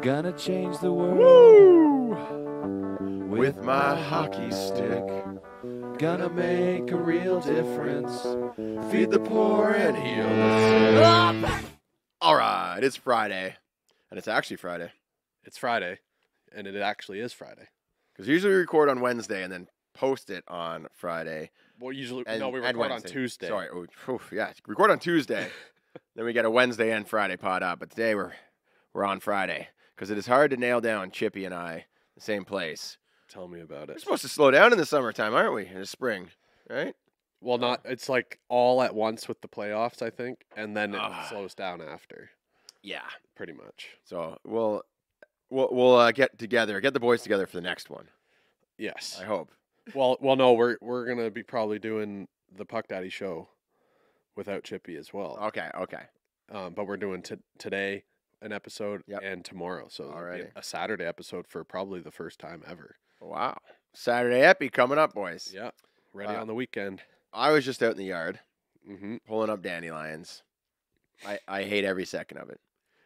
Gonna change the world. Woo! With my hockey stick. Gonna make a real difference. Feed the poor and heal the sick. All right, it's Friday. And it's actually Friday. It's Friday, and it actually is Friday. Because usually we record on Wednesday and then post it on Friday. Well, usually, And- no, we and record on Wednesday. Tuesday. Sorry. Yeah, record on Tuesday. Then we get a Wednesday and Friday pod up. But today we're on Friday. Because it is hard to nail down Chippy and I the same place. Tell me about We're it. supposed to slow down in the summertime, aren't we? In the spring, right? Well, it's like all at once with the playoffs, I think, and then it Ah. slows down after, Yeah. pretty much. So we'll get together, get the boys together for the next one. Yes. I hope. Well, no, we're gonna be probably doing the Puck Daddy show without Chippy as well. Okay. But we're doing today an episode Yep. and tomorrow, so it'll be Alrighty. a Saturday episode for probably the first time ever. Wow. Saturday Epi coming up, boys. Yeah, ready on the weekend. I was just out in the yard Mm-hmm. pulling up dandelions. I hate every second of it.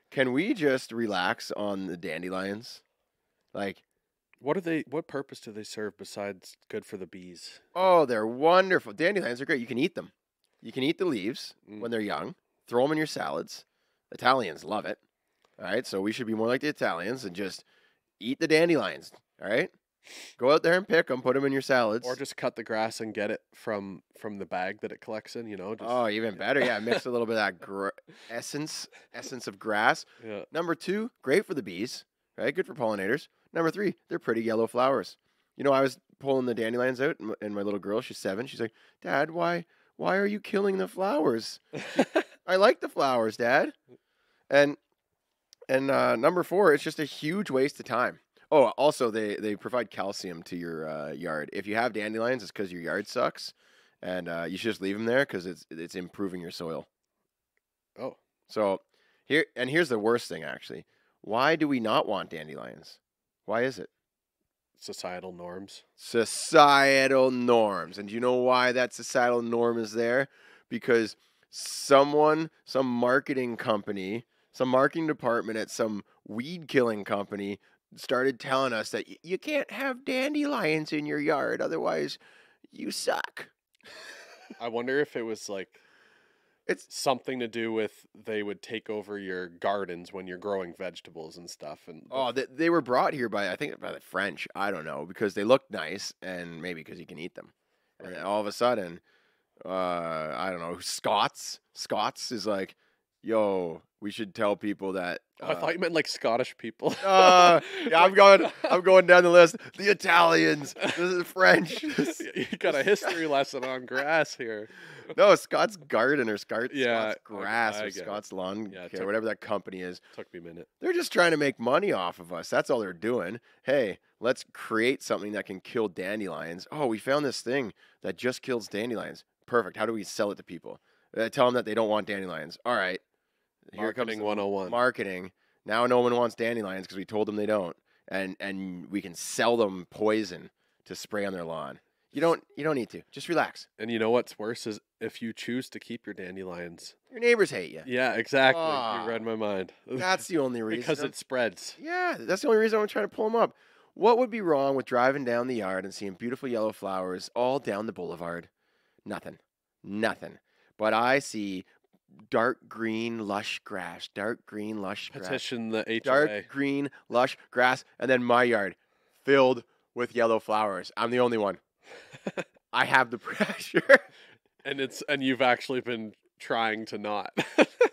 Can we just relax on the dandelions? Like, What purpose do they serve besides good for the bees? oh, they're wonderful. Dandelions are great. You can eat them. You can eat the leaves Mm. when they're young. Throw them in your salads. Italians love it. All right, so we should be more like the Italians and just eat the dandelions. All right, go out there and pick them, put them in your salads. Or just cut the grass and get it from the bag that it collects in, Just, Oh, even better. Yeah, mix a little bit of that essence of grass. yeah. Number 2, great for the bees, right? Good for pollinators. Number 3, they're pretty yellow flowers. You know, I was pulling the dandelions out, and my little girl, she's 7. She's like, "Dad, why are you killing the flowers? I like the flowers, Dad." And number 4, it's just a huge waste of time. Oh, also they provide calcium to your yard. If you have dandelions, it's because your yard sucks, and you should just leave them there because it's improving your soil. Oh, So here's the worst thing actually. Why do we not want dandelions? Why is it? societal norms. Societal norms. And do you know why that societal norm is there? Because some marketing company, some marketing department at some weed killing company started telling us that you can't have dandelions in your yard, otherwise you suck. I wonder if it was like It's something to do with they would take over your gardens when you're growing vegetables and stuff. And they were brought here by the French. I don't know, because they look nice and maybe because you can eat them. And then all of a sudden, I don't know, Scots is like, yo, we should tell people that. I thought you meant like Scottish people. Yeah, I'm going down the list. The Italians, the French. You got a history lesson on grass here. No, Scott's Garden or Scott's Yeah, Grass I or get it. Scott's Lawn Yeah, Care, whatever that company is. Took me a minute. They're just trying to make money off of us. That's all they're doing. Hey, let's create something that can kill dandelions. Oh, we found this thing that just kills dandelions. Perfect. How do we sell it to people? Tell them that they don't want dandelions. All right. Here comes Marketing the 101. marketing. Now no one wants dandelions because we told them they don't. And we can sell them poison to spray on their lawn. You don't need to. Just relax. And you know what's worse is if you choose to keep your dandelions. Your neighbors hate you. Yeah, exactly. Ah. You read my mind. That's the only reason. Because it spreads. Yeah, that's the only reason I'm trying to pull them up. What would be wrong with driving down the yard and seeing beautiful yellow flowers all down the boulevard? Nothing. But I see dark green lush grass, Petition the HOA. dark green lush grass, and then my yard filled with yellow flowers. I'm the only one. I have the pressure. And you've actually been trying to not.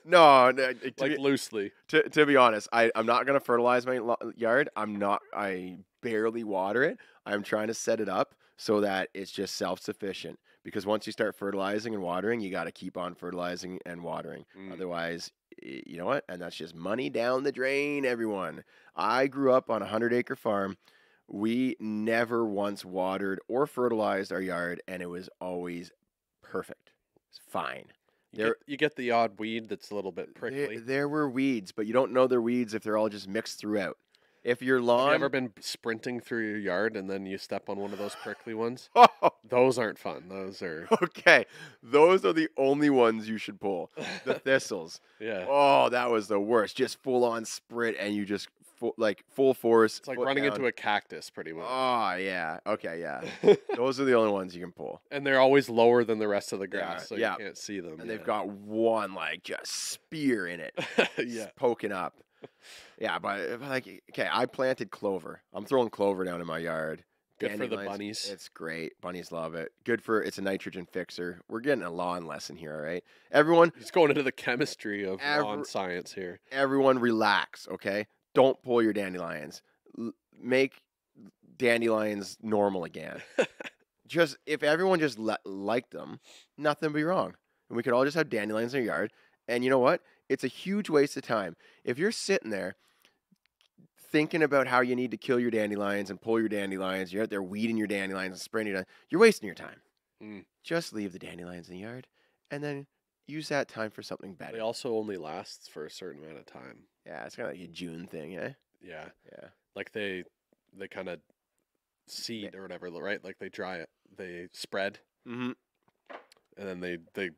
No, Like loosely. to be honest, I'm not going to fertilize my yard. I barely water it. I'm trying to set it up so that it's just self-sufficient. Because once you start fertilizing and watering, you got to keep on fertilizing and watering. Otherwise, you know what? And that's just money down the drain, everyone. I grew up on a 100-acre farm. We never once watered or fertilized our yard, and it was always perfect. It's fine. You get the odd weed that's a little bit prickly. There were weeds, but you don't know they're weeds if they're all just mixed throughout. If your Have lawn... you ever been sprinting through your yard and then you step on one of those prickly ones? Oh, Those aren't fun. Those are okay. Those are the only ones you should pull. The thistles. yeah. Oh, that was the worst. Just full on sprint and you just full force. It's like foot running down. into a cactus, pretty much. Oh yeah, okay, yeah. Those are the only ones you can pull, And they're always lower than the rest of the grass, Yeah, so yeah. you can't see them. and they've got one like just spear in it, yeah. poking up. Yeah, but like, okay, I planted clover. I'm throwing clover down in my yard. Good for the Dandelions, bunnies. It's great. Bunnies love it. It's a nitrogen fixer. We're getting a lawn lesson here, all right? Everyone, He's going into the chemistry of Ever- lawn science here. everyone relax, okay? Don't pull your dandelions. Make dandelions normal again. If everyone just liked them, nothing would be wrong. And we could all just have dandelions in our yard. And you know what? It's a huge waste of time. If you're sitting there thinking about how you need to kill your dandelions and pull your dandelions, you're out there weeding your dandelions and spraying your you're wasting your time. Just leave the dandelions in the yard and then use that time for something better. They also only lasts for a certain amount of time. Yeah, it's kind of like a June thing, eh? Yeah. Yeah. Like they kind of seed or whatever, right? Like they dry it, they spread, Mm-hmm. and then they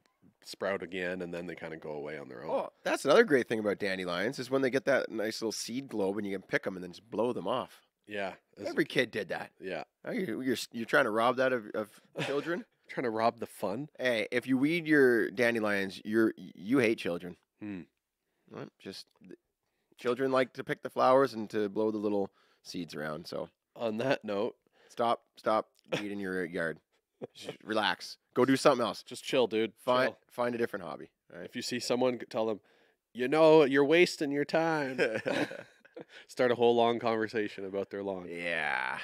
sprout again, and then they kind of go away on their own. Oh, that's another great thing about dandelions is when they get that nice little seed globe and you can pick them and then just blow them off. Yeah. Every kid did that. Yeah. Oh, you're trying to rob that of children? Trying to rob the fun. Hey, if you weed your dandelions, you hate children. Well, children like to pick the flowers and to blow the little seeds around. So On that note, stop weeding your yard. Just relax. Go do something else. just chill, dude. Find Chill. a different hobby. All right? If you see someone, tell them, you're wasting your time. Start a whole long conversation about their lawn. Yeah.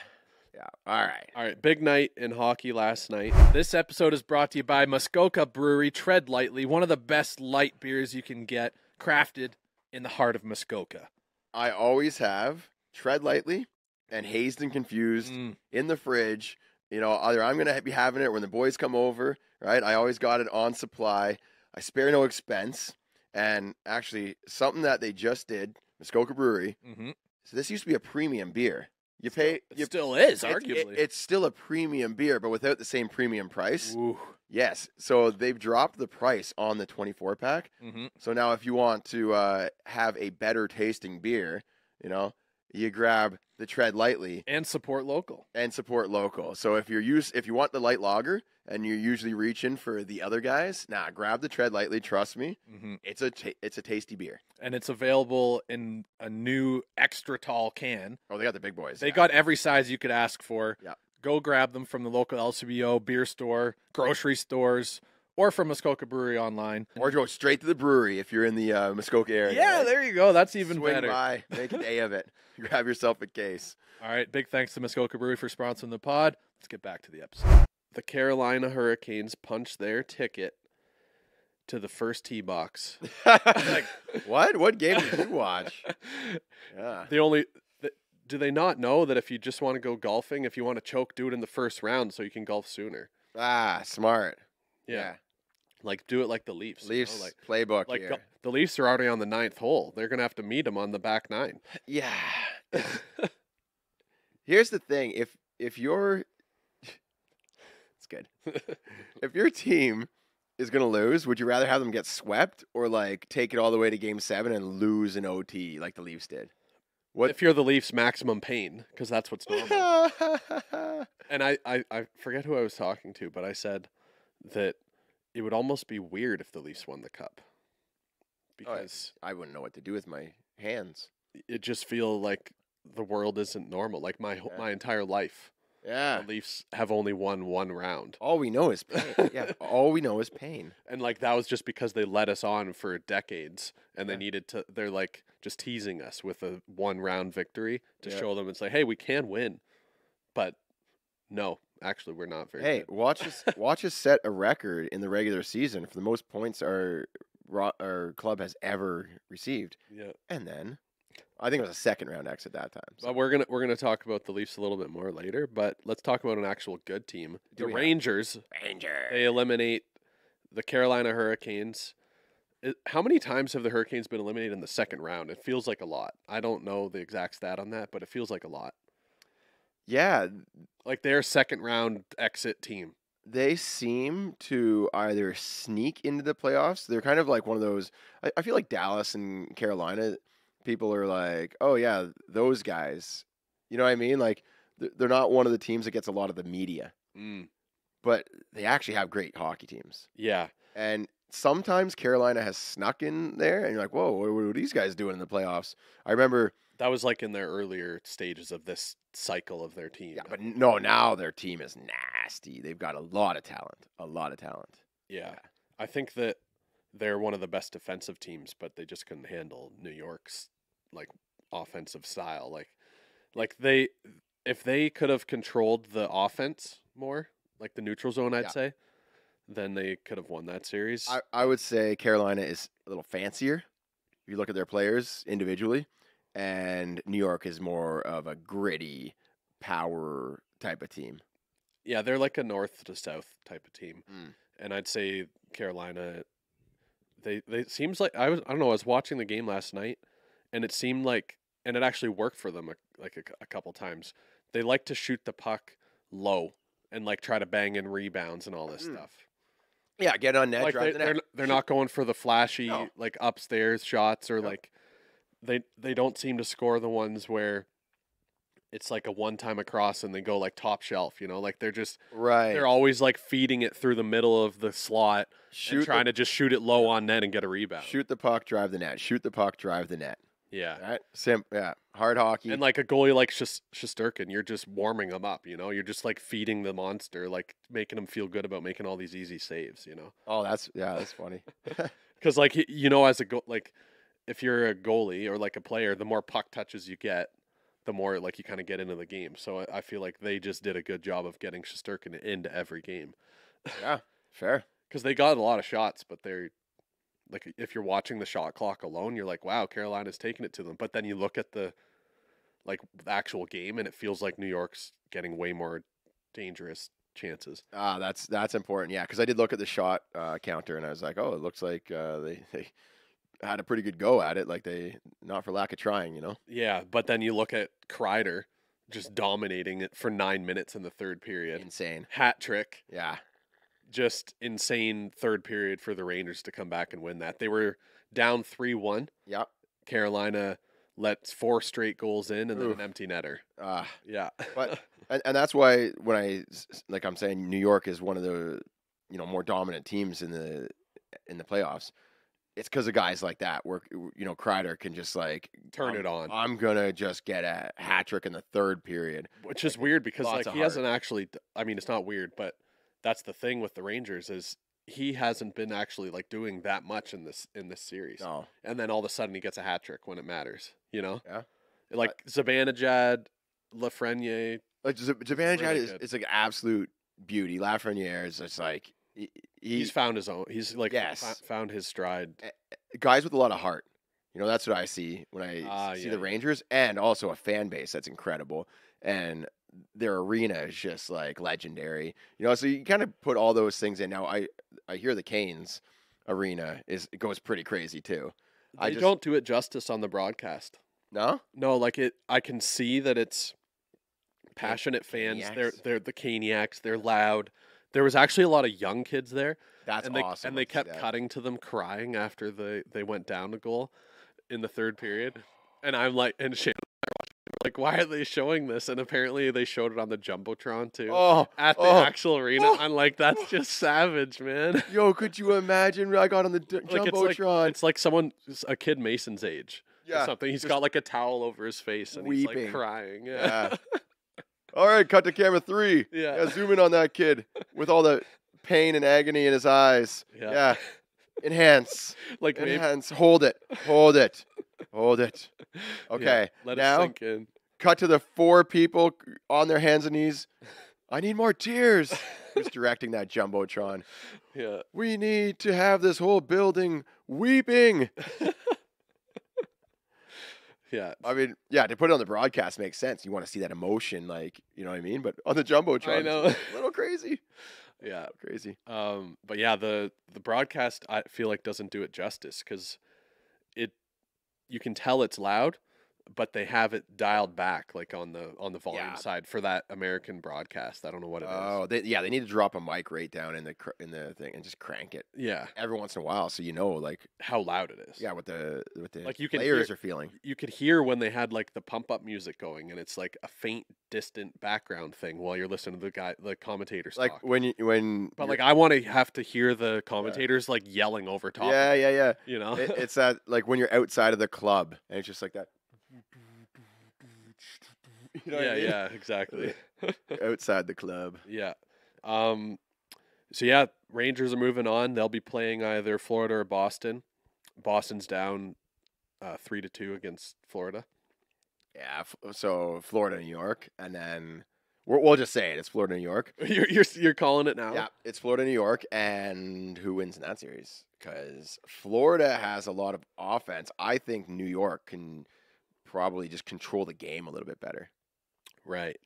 All right. All right, big night in hockey last night. This episode is brought to you by Muskoka Brewery. Tread lightly, one of the best light beers you can get, crafted in the heart of Muskoka. I always have Tread Lightly and Hazed and Confused in the fridge. You know, either I'm going to be having it when the boys come over, right? I always got it on supply. I spare no expense. And actually, something that they just did, Muskoka Brewery. Mm-hmm. So this used to be a premium beer. You pay. It still is, It's- arguably. it's still a premium beer, but without the same premium price. Ooh. Yes. So they've dropped the price on the 24 pack. Mm-hmm. So now if you want to have a better tasting beer, you know, you grab the Tread Lightly And support local. and support local. So if you want the light lager and you're usually reaching for the other guys, grab the Tread Lightly. Trust me, Mm-hmm. it's a tasty beer. And it's available in a new extra tall can. Oh, they got the big boys. They yeah. got every size you could ask for. Yeah. Go grab them from the local LCBO, beer store, grocery stores, or from Muskoka Brewery online. Or go straight to the brewery if you're in the Muskoka area. Yeah, right? there you go. That's even Swing better. by, make a day of it. Grab yourself a case. All right, big thanks to Muskoka Brewery for sponsoring the pod. Let's get back to the episode. The Carolina Hurricanes punched their ticket to the first tee box. Like, what game did you watch? Yeah. Do they not know that if you just want to go golfing, if you want to choke, do it in the first round so you can golf sooner? Smart. Yeah. Like, do it like the Leafs. Leafs You know, playbook like here. the Leafs are already on the 9th hole. They're going to have to meet them on the back 9. Yeah. Here's the thing. If you're it's good. If your team is going to lose, would you rather have them get swept or like take it all the way to game 7 and lose in OT like the Leafs did? What If you're the Leafs, maximum pain, because that's what's normal. And I forget who I was talking to, but I said that it would almost be weird if the Leafs won the cup. Because I wouldn't know what to do with my hands. it just feel like the world isn't normal. Like my entire life, Yeah. the Leafs have only won one round. All we know is pain. Yeah. All we know is pain. And like that was just because they let us on for decades and they Yeah. needed to, they're like just teasing us with a 1-round victory to Yeah. show them it's like, hey, we can win. But no, actually we're not very Hey, good. watch us set a record in the regular season for the most points our club has ever received. Yeah. And then I think it was a second round exit that time. So. But we're gonna talk about the Leafs a little bit more later, but let's talk about an actual good team. Do The we have- Rangers, Ranger. they eliminate the Carolina Hurricanes. How many times have the Hurricanes been eliminated in the second round? It feels like a lot. I don't know the exact stat on that, but it feels like a lot. Yeah, Like they're a second round exit team. they seem to either sneak into the playoffs. They're kind of like one of those. I feel like Dallas and Carolina, people are like, oh yeah, those guys. You know what I mean? Like they're not one of the teams that gets a lot of the media, Mm, but they actually have great hockey teams. yeah, And sometimes Carolina has snuck in there, and you're like, whoa, what are these guys doing in the playoffs? I remember, that was like in their earlier stages of this cycle of their team. yeah, but no, now their team is nasty. They've got a lot of talent, a lot of talent. Yeah. I think that they're one of the best defensive teams, but they just couldn't handle New York's like offensive style. Like they if they could have controlled the offense more, like the neutral zone, I'd Yeah. say, then they could have won that series. I would say Carolina is a little fancier if you look at their players individually, and New York is more of a gritty power type of team. Yeah, they're like a north to south type of team. Mm. And I'd say Carolina they seems like I don't know, I was watching the game last night and it seemed like and it actually worked for them a couple times. They like to shoot the puck low and like try to bang in rebounds and all this stuff. Yeah, get on net, Like drive the net. they're not going for the flashy No. like upstairs shots or No. like they don't seem to score the ones where it's like a one time across and they go like top shelf, you know, like they're just Right. they're always like feeding it through the middle of the slot Shoot and trying to just shoot it low on net and get a rebound. shoot the puck, drive the net. Shoot the puck, drive the net. Yeah. Right? Yeah. Hard hockey. And like a goalie like Shesterkin, you're just warming him up, you know? You're just like feeding the monster, like making him feel good about making all these easy saves, you know? Oh, that's funny. Because like you know, as a like if you're a goalie or like a player, the more puck touches you get, the more like you kind of get into the game. So I feel like they just did a good job of getting Shesterkin into every game. Yeah, fair. Because they got a lot of shots, but they're like if you're watching the shot clock alone, you're like, wow, Carolina's taking it to them. But then you look at the actual game, and it feels like New York's getting way more dangerous chances. That's important. Yeah, because I did look at the shot counter, and I was like, oh, it looks like they had a pretty good go at it. Like they not for lack of trying, you know. Yeah, but then you look at Kreider just dominating it for 9 minutes in the third period. Insane. Hat trick. Yeah. Just insane third period for the Rangers to come back and win that. They were down 3-1. Yep. Carolina lets 4 straight goals in and then Oof. an empty netter. Uh, Yeah. but and that's why when I'm saying New York is one of the more dominant teams in the playoffs. It's because of guys like that where Kreider can just like Turn it on. I'm gonna just get a hat trick in the third period, Which is weird because lots like of he hasn't actually I mean it's not weird, but that's the thing with the Rangers is he hasn't been actually like doing that much in this series. No. And then all of a sudden he gets a hat trick when it matters, you know? Yeah. Like Zibanejad, Lafreniere. Like Zibanejad Really is good. it's like absolute beauty. Lafreniere is just like He's found his own. He's like Yes. found his stride. guys with a lot of heart. That's what I see when I see yeah, the yeah. Rangers, and also a fan base that's incredible, and their arena is just like legendary. So you kind of put all those things in. Now I hear the Canes arena goes pretty crazy too. They don't do it justice on the broadcast. No. No, like I can see that it's passionate fans. Caniacs. They're the Caniacs. They're loud. There was actually a lot of young kids there. That's and they, awesome. And they to see kept that. cutting to them crying after they went down a goal in the third period. And I'm like, and Shane and I are watching, we're like, why are they showing this? And apparently they showed it on the Jumbotron too. Oh, At the actual arena. I'm like, that's just savage, man. yo, could you imagine? I got on the Like Jumbotron. it's like a kid Mason's age. Or something. He's just got like a towel over his face and he's weeping. like crying. Yeah. All right, cut to camera 3. Yeah. Zoom in on that kid with all the pain and agony in his eyes. Yeah. Enhance. Like maybe Enhance. Hold it. Hold it. Hold it. Okay. let now, it sink in. cut to the 4 people on their hands and knees. I need more tears. Who's directing that Jumbotron? Yeah. We need to have this whole building weeping. Yeah. I mean, yeah, to put it on the broadcast makes sense. You want to see that emotion, like, you know what I mean? But on the Jumbotron, I know. it's a little crazy. Yeah. Crazy. But yeah, the broadcast I feel like doesn't do it justice because you can tell it's loud, but they have it dialed back, like on the volume Yeah. side for that American broadcast. I don't know what it is. Oh, they need to drop a mic right down in the thing and just crank it Yeah, every once in a while, so like how loud it is. what the Like you can players hear- are feeling. You could hear when they had like the pump up music going, and it's like a faint, distant background thing while you're listening to the commentators Like talk. when But you're- like I want to have to hear the commentators like yelling over top. yeah, of it, yeah, yeah. You know. It's that like when you're outside of the club and it's just like that. You know what I mean? yeah, exactly. Outside the club. Yeah. So yeah, Rangers are moving on. They'll be playing either Florida or Boston. Boston's down 3-2 against Florida. Yeah, so Florida, New York, and then we'll just say it. It's Florida, New York. You're calling it now. Yeah, it's Florida, New York, and who wins in that series? Because Florida has a lot of offense. I think New York can probably just control the game a little bit better. Right.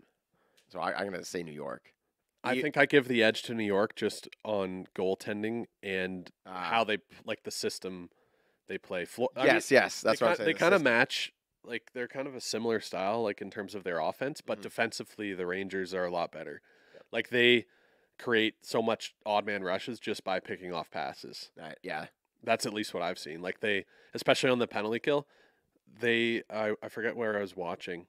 So I'm gonna say New York. I think I give the edge to New York just on goaltending and how they like the system they play. Yes, that's what I'm saying. They kind of match. Like they're kind of a similar style, like in terms of their offense, but Mhm. defensively the Rangers are a lot better. Like they create so much odd man rushes just by picking off passes. Yeah, That's at least what I've seen. Like they, especially on the penalty kill, I forget where I was watching.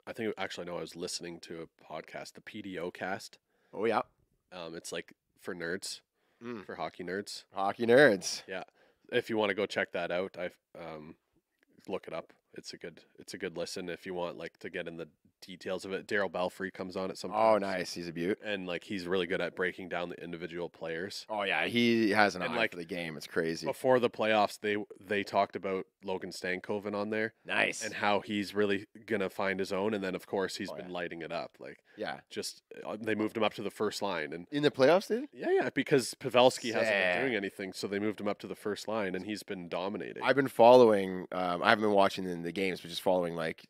I think actually no, I was listening to a podcast, the PDO cast. oh yeah, It's like for nerds, for hockey nerds. hockey nerds. Yeah, if you want to go check that out, I look it up. It's a good listen if you want like to get in the details of it. Daryl Belfry comes on it sometimes. Oh, nice. He's a beaut. And like he's really good at breaking down the individual players. Oh yeah, he has an And, eye like, for the game. It's crazy. Before the playoffs, they talked about Logan Stankoven on there Nice. and how he's really gonna find his own. And then of course he's been yeah. lighting it up. Like Yeah. just they moved him up to the first line and In the playoffs, did he? yeah, because Pavelski hasn't been Sick. doing anything, so they moved him up to the first line and he's been dominating. I've been following. I haven't been watching the games, but just following. Like,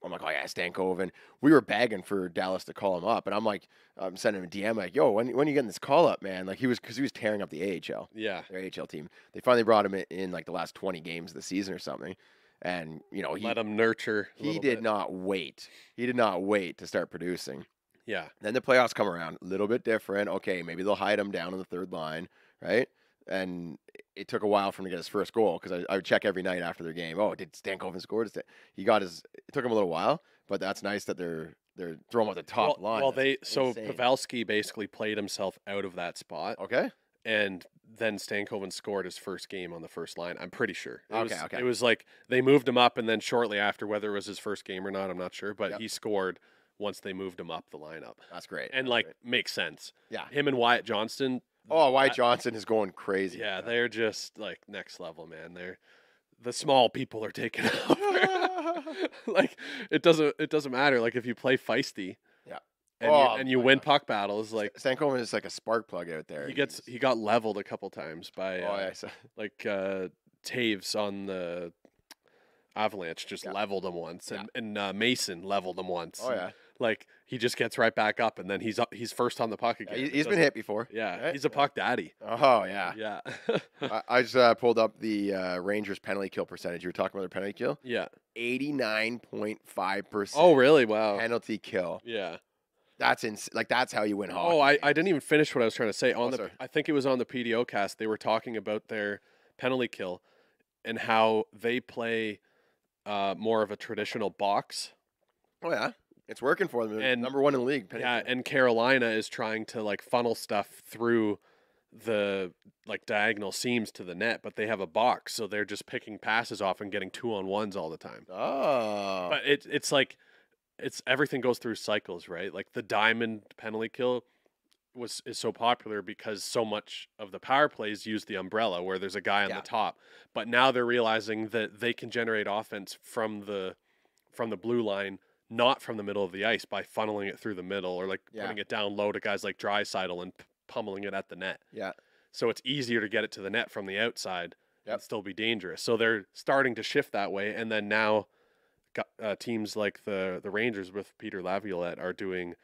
I'm like, oh yeah, Stankoven. We were begging for Dallas to call him up, and I'm like, I'm sending him a DM like, yo, when are you getting this call up, man? Like because he was tearing up the AHL, Yeah. their AHL team. They finally brought him in like the last 20 games of the season or something, and he Let him nurture. a he little did bit. not wait. He did not wait to start producing. Yeah. Then the playoffs come around, a little bit different. Okay, maybe they'll hide him down on the third line, right? And it took a while for him to get his first goal because I would check every night after their game. Oh, did Stankoven score? He got his. It took him a little while, but that's nice that they're throwing him at the top line. Well, That's insane. Pavelski basically played himself out of that spot, Okay. and then Stankoven scored his first game on the first line. I'm pretty sure. Okay. It was like they moved him up, and then shortly after, whether it was his first game or not, I'm not sure, but Yep. he scored once they moved him up the lineup, That's great. and That's like great. makes sense. Yeah. Him and Wyatt Johnston. Oh, Wyatt that- Johnson is going crazy. Yeah, they're just like next level, man. They're the small people are taking over. Like it doesn't matter. Like if you play feisty, Yeah. and you my win gosh. puck battles, like Stankoven is like a spark plug out there. he got leveled a couple times by Oh yeah. like Taves on the Avalanche just leveled him once, and Mason leveled him once. Oh yeah. Like he just gets right back up, and then he's first on the puck again. He's been hit before. Yeah, right? he's a puck daddy. Oh yeah. Yeah, I just pulled up the Rangers penalty kill percentage. You were talking about their penalty kill. yeah. 89.5%. Oh really? Wow. Penalty kill. Yeah. That's like that's how you win hockey. Oh, I didn't even finish what I was trying to say. Oh, sorry. I think it was on the PDO cast. They were talking about their penalty kill and how they play more of a traditional box. Oh yeah, it's working for them. And- Number one in the league. penalty Yeah, kill. and Carolina is trying to like funnel stuff through the like diagonal seams to the net, but they have a box, so they're just picking passes off and getting 2-on-1s all the time. Oh. But it's like everything goes through cycles, right? Like the diamond penalty kill is so popular because so much of the power plays use the umbrella where there's a guy on Yeah. the top. But now they're realizing that they can generate offense from the blue line, not from the middle of the ice, by funneling it through the middle or like Yeah. putting it down low to guys like Draisaitl and pummeling it at the net. Yeah. So it's easier to get it to the net from the outside Yep. and still be dangerous. So they're starting to shift that way, and then now teams like the Rangers with Peter Laviolette are doing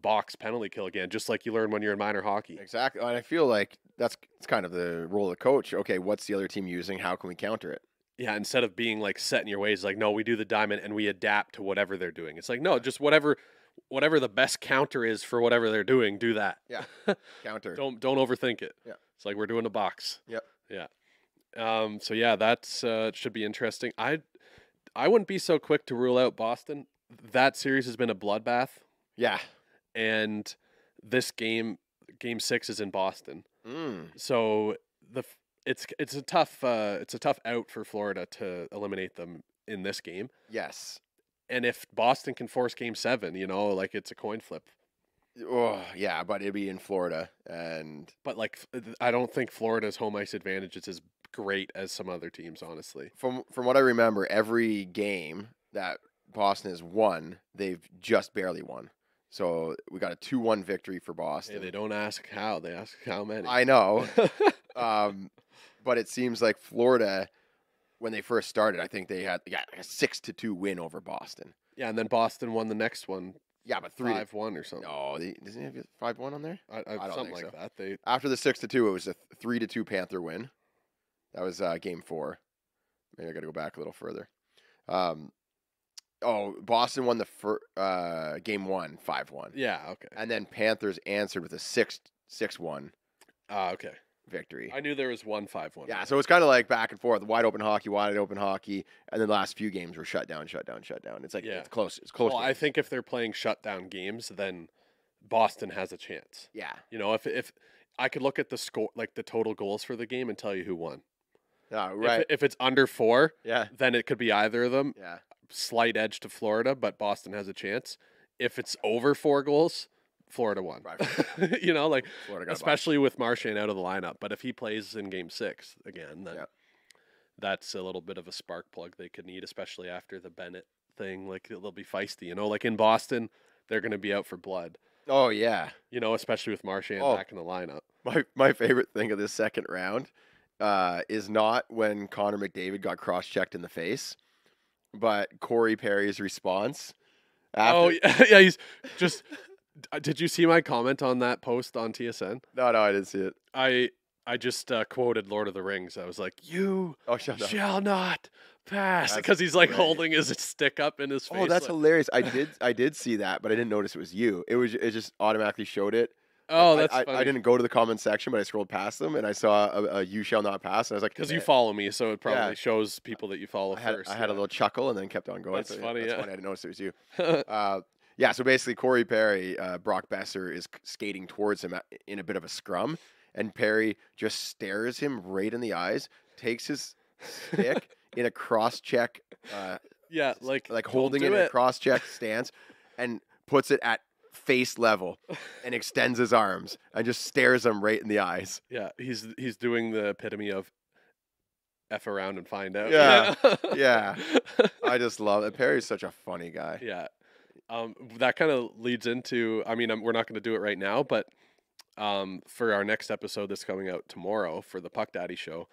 box penalty kill again, just like you learn when you're in minor hockey. Exactly. And I feel like it's kind of the role of the coach. Okay, what's the other team using? How can we counter it? Yeah, instead of being like set in your ways, like no, we do the diamond and we adapt to whatever they're doing. It's like no, just whatever the best counter is for whatever they're doing, do that. Yeah. Counter. Don't overthink it. Yeah. It's like we're doing a box. Yep. Yeah. So yeah, that's should be interesting. I wouldn't be so quick to rule out Boston. That series has been a bloodbath, Yeah. and this game 6 is in Boston. Mm. So it's a tough out for Florida to eliminate them in this game. Yes. And if Boston can force game 7, like it's a coin flip. Oh, yeah, but it'd be in Florida, and But like I don't think Florida's home ice advantage is as great as some other teams, honestly. from what I remember, every game that Boston has won, they've just barely won. So we got a 2-1 victory for Boston. Hey, they don't ask how, they ask how many. I know, but it seems like Florida, when they first started, I think they had a 6-2 win over Boston. Yeah, and then Boston won the next one Yeah, but 5-1 or something. No, doesn't he have 5-1 on there? I don't something think like so. that. They After the 6-2, it was a 3-2 Panther win. That was game 4. Maybe I got to go back a little further. Boston won the game 1, 5-1. Yeah, okay. And then Panthers answered with a 6-1 Okay. victory. I knew there was 1-5-1. Yeah, so it's kind of like back and forth, wide open hockey, and then the last few games were shut down. It's like Yeah. it's close. It's close. Well, I think if they're playing shutdown games, then Boston has a chance. Yeah. If I could look at the score, like the total goals for the game, and tell you who won. Right. If it's under 4, Yeah. then it could be either of them. Yeah. Slight edge to Florida, but Boston has a chance. If it's over 4 goals, Florida won. Right. Like especially with Marchand out of the lineup. But if he plays in game 6 again, then that's a little bit of a spark plug they could need, especially after the Bennett thing. Like they'll be feisty, like in Boston, they're going to be out for blood. Oh yeah. Especially with Marchand back in the lineup. My favorite thing of this second round is not when Connor McDavid got cross-checked in the face, but Corey Perry's response. Oh yeah, he's just. Did you see my comment on that post on TSN? No, I didn't see it. I just quoted Lord of the Rings. I was like, "You shall not pass," because he's like holding his stick up in his face. Oh, that's hilarious! I did see that, but I didn't notice it was you. It just automatically showed it. Oh, that's funny. I didn't go to the comment section, but I scrolled past them and I saw a "You shall not pass," and I was like, because you follow me, so it probably shows people that you follow first. I had a little chuckle and then kept on going. That's funny. That's funny. I didn't notice it was you. Yeah, so basically, Corey Perry, Brock Besser is skating towards him in a bit of a scrum, and Perry just stares him right in the eyes, takes his stick in a cross-check, like holding it in a cross-check stance, and puts it at face level, and extends his arms, and just stares him right in the eyes. Yeah, he's doing the epitome of F around and find out. Yeah, yeah. I just love it. Perry's such a funny guy. Yeah. That kind of leads into, we're not going to do it right now, but for our next episode that's coming out tomorrow for the Puck Daddy show,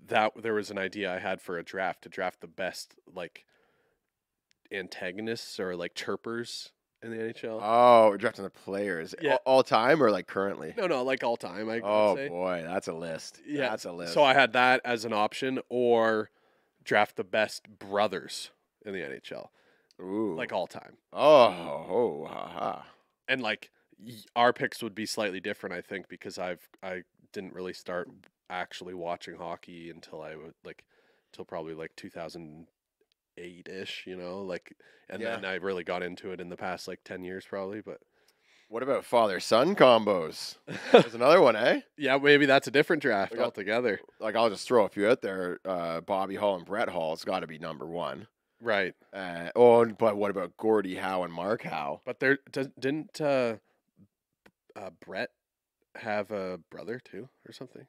that there was an idea I had for a draft, to draft the best like antagonists or like chirpers in the NHL. Oh, we're drafting the players. Yeah. All time or like currently? No, like all time. Oh say. Boy, that's a list. Yeah, that's a list. So I had that as an option, or draft the best brothers in the NHL. Ooh. Like all time. Oh, haha. And like our picks would be slightly different, I think, because I didn't really start actually watching hockey until till probably like 2008-ish, then I really got into it in the past like 10 years probably. But what about father-son combos? There's another one, eh? Yeah, maybe that's a different draft altogether. Like I'll just throw a few out there. Bobby Hall and Brett Hall's got to be number 1. Right. But what about Gordie Howe and Mark Howe? But didn't Brett have a brother too, or something?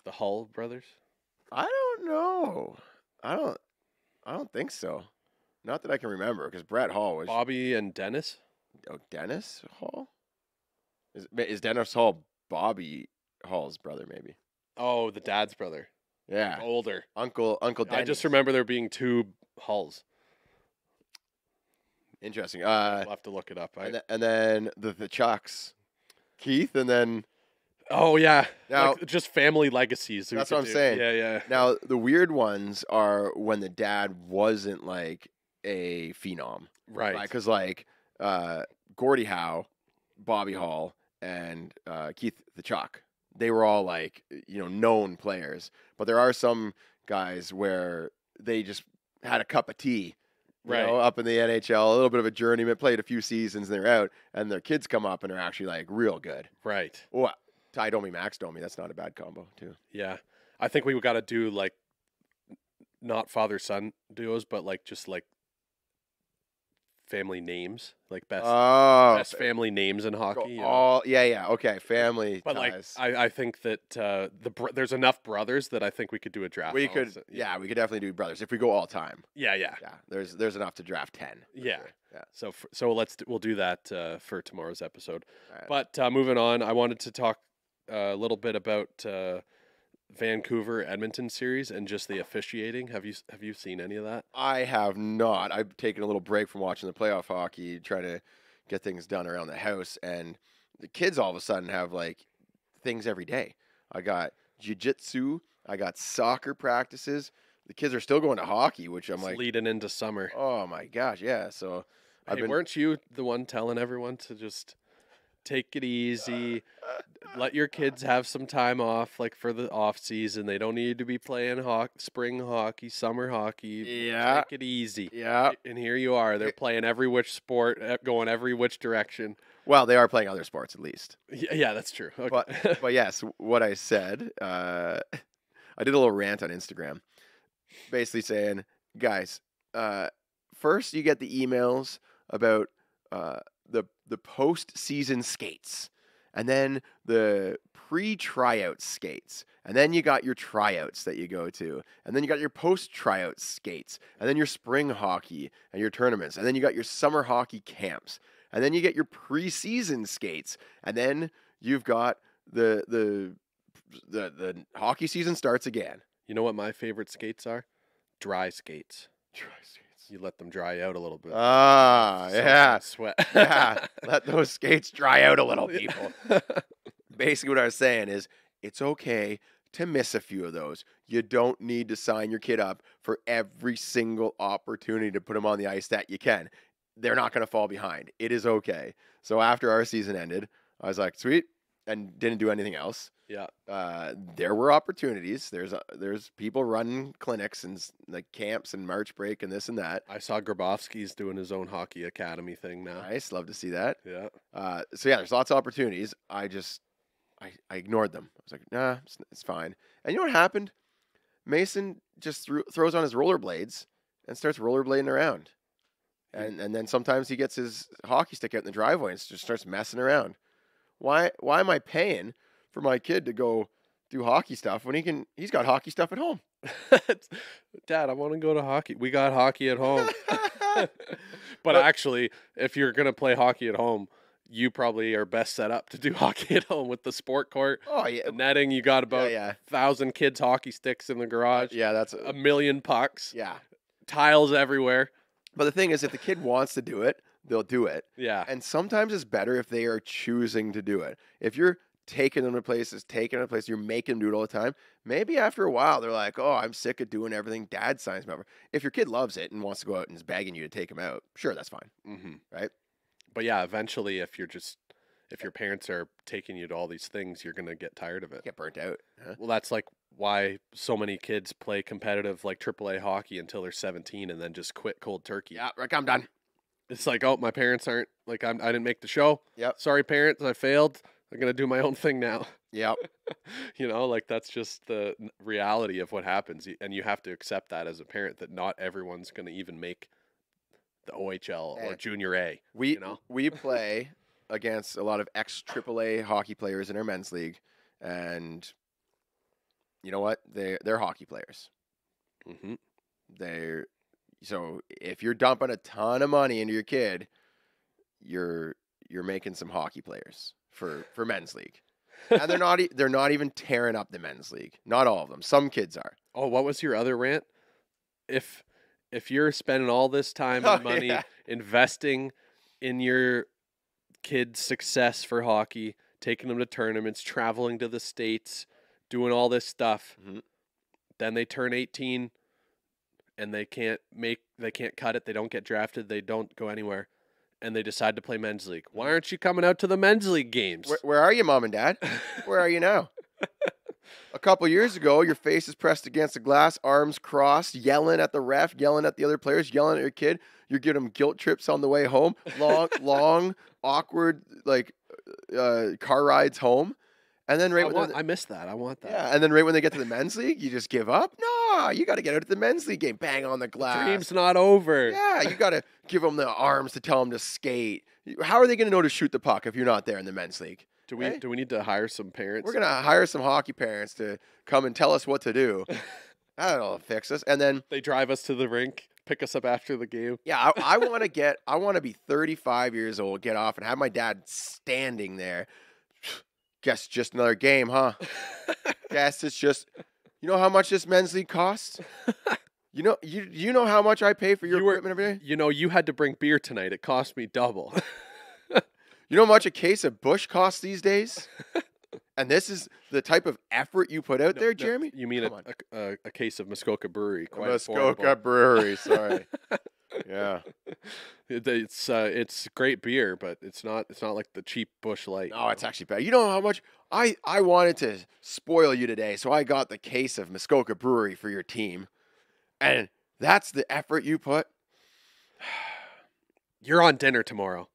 The Hull brothers? I don't know. I don't think so. Not that I can remember, because Brett Hall was Bobby and Dennis. Oh, Dennis Hall? Is Dennis Hall Bobby Hall's brother? Maybe. Oh, the dad's brother. Yeah, older Uncle Dennis. I just remember there being 2 Hulls. Interesting. I'll have to look it up. And then the Chucks, Keith, and then Oh yeah, Now like just family legacies. we that's could what I'm do. saying. Yeah, yeah. Now the weird ones are when the dad wasn't like a phenom, Right. Because like Gordie Howe, Bobby Hall, and Keith the Chalk, they were all like known players. But there are some guys where they just had a cup of tea. Right. Up in the NHL, a little bit of a journeyman, played a few seasons, and they're out, and their kids come up and are actually like real good. Right. Oh, Ty Domi, Max Domi, that's not a bad combo too. Yeah. I think we got to do like not father son duos, but like just like family names, like best family names in hockey. Okay, family But ties. like, I think that there's enough brothers that I think we could do a draft. We on, could, so, we could definitely do brothers if we go all time. yeah. Yeah, there's enough to draft 10. Yeah. Sure. Yeah. So we'll do that for tomorrow's episode. All right. But moving on, I wanted to talk a little bit about Vancouver Edmonton series and just the officiating. Have you seen any of that? I have not. I've taken a little break from watching the playoff hockey, trying to get things done around the house, and the kids all of a sudden have like things every day. I got jiu-jitsu, I got soccer practices. The kids are still going to hockey, which I'm It's like, leading into summer. oh my gosh, yeah. So Weren't you the one telling everyone to just take it easy, let your kids have some time off, like for the off season? They don't need to be playing spring hockey, summer hockey. Yeah. Take it easy. Yeah. And here you are. They're playing every which sport, going every which direction. Well, they are playing other sports at least. Yeah, that's true. Okay. But yes, what I said, I did a little rant on Instagram, basically saying, guys, first you get the emails about the post-season skates, and then the pre-tryout skates, and then you got your tryouts that you go to, and then you got your post-tryout skates, and then your spring hockey and your tournaments, and then you got your summer hockey camps, and then you get your preseason skates, and then you've got the hockey season starts again. You know what my favorite skates are? Dry skates. Dry skates. You let them dry out a little bit. Yeah. Sweat. Yeah. Let those skates dry out a little, people. Basically, what I was saying is it's okay to miss a few of those. You don't need to sign your kid up for every single opportunity to put them on the ice that you can. They're not going to fall behind. It is okay. So after our season ended, I was like, sweet, and didn't do anything else. Yeah. There were opportunities. There's people running clinics and like camps and March break and this and that. I saw Grabowski's doing his own hockey academy thing now. Nice, love to see that. Yeah. So yeah, there's lots of opportunities. I ignored them. I was like, nah, it's fine. And you know what happened? Mason just throws on his rollerblades and starts rollerblading around. And then sometimes he gets his hockey stick out in the driveway and just starts messing around. Why am I paying for my kid to go do hockey stuff when he's got hockey stuff at home? Dad, I want to go to hockey. We got hockey at home. But actually, if you're going to play hockey at home, you probably are best set up to do hockey at home with the sport court. Oh yeah. The netting, you got about 1,000 kids hockey sticks in the garage. Yeah, that's a million pucks. Yeah. Tiles everywhere. But the thing is, if the kid wants to do it, they'll do it. Yeah. And sometimes it's better if they are choosing to do it. If you're taking them to places, you're making them do it all the time, maybe after a while they're like, oh, I'm sick of doing everything Dad signs me up for. If your kid loves it and wants to go out and is begging you to take him out, sure, that's fine. Mm-hmm. Right? But yeah, eventually if your parents are taking you to all these things, you're going to get tired of it. Get burnt out. Huh? Well, that's like why so many kids play competitive like AAA hockey until they're 17 and then just quit cold turkey. Yeah, like I'm done. It's like, oh, my parents aren't like I didn't make the show. Yep. Sorry, parents, I failed. I'm gonna do my own thing now. Yep. Like that's just the reality of what happens, and you have to accept that as a parent that not everyone's gonna even make the OHL or Junior A. We play against a lot of ex-AAA hockey players in our men's league, and you know what? They're hockey players. Mm-hmm. So if you're dumping a ton of money into your kid, you're making some hockey players for men's league, and they're not even tearing up the men's league. Not all of them. Some kids are. Oh, what was your other rant? If you're spending all this time and money investing in your kid's success for hockey, taking them to tournaments, traveling to the States, doing all this stuff. Mhm. Then they turn 18 and they can't cut it. They don't get drafted. They don't go anywhere. And they decide to play men's league. Why aren't you coming out to the men's league games? Where are you, Mom and Dad? Where are you now? A couple years ago, your face is pressed against the glass, arms crossed, yelling at the ref, yelling at the other players, yelling at your kid. You're giving them guilt trips on the way home, long, awkward, car rides home. And then I missed that. I want that. Yeah, and then right when they get to the men's league, you just give up? No, you got to get out at the men's league game. Bang on the glass. Dream's not over. Yeah, you got to give them the arms to tell them to skate. How are they going to know to shoot the puck if you're not there in the men's league? Do we need to hire some parents? We're going to hire some hockey parents to come and tell us what to do. That'll fix us. And then they drive us to the rink, pick us up after the game. Yeah, I want to be 35 years old, get off, and have my dad standing there. Guess just another game, huh? Guess it's just. You know how much this men's league costs? You know how much I pay for your equipment every day? You know, you had to bring beer tonight. It cost me double. You know how much a case of Busch costs these days? And this is the type of effort you put out there, Jeremy? You mean a case of Muskoka Brewery? Quite Muskoka Brewery, sorry. Yeah. It's great beer, but it's not like the cheap Busch Light. No, it's actually bad. You know how much I wanted to spoil you today, so I got the case of Muskoka Brewery for your team. And that's the effort you put. You're on dinner tomorrow.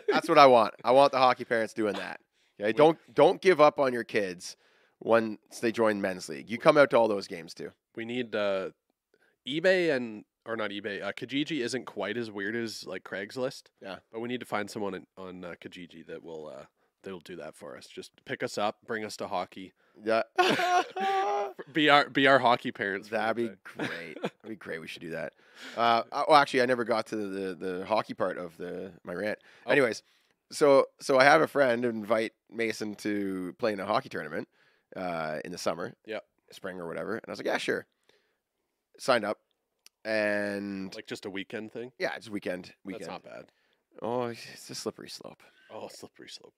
That's what I want. I want the hockey parents doing that. Okay? Don't give up on your kids once they join men's league. You come out to all those games too. We need eBay or not eBay. Kijiji isn't quite as weird as like Craigslist. Yeah, but we need to find someone on Kijiji that will that'll do that for us. Just pick us up, bring us to hockey. Yeah, be our hockey parents. That'd be great. That'd be great. We should do that. Well, actually, I never got to the hockey part of my rant. Oh. Anyways, so I have a friend invite Mason to play in a hockey tournament in the summer, spring or whatever, and I was like, yeah, sure. Signed up, and like just a weekend thing. Yeah, it's weekend. That's not bad. Oh, it's a slippery slope. Oh, slippery slope.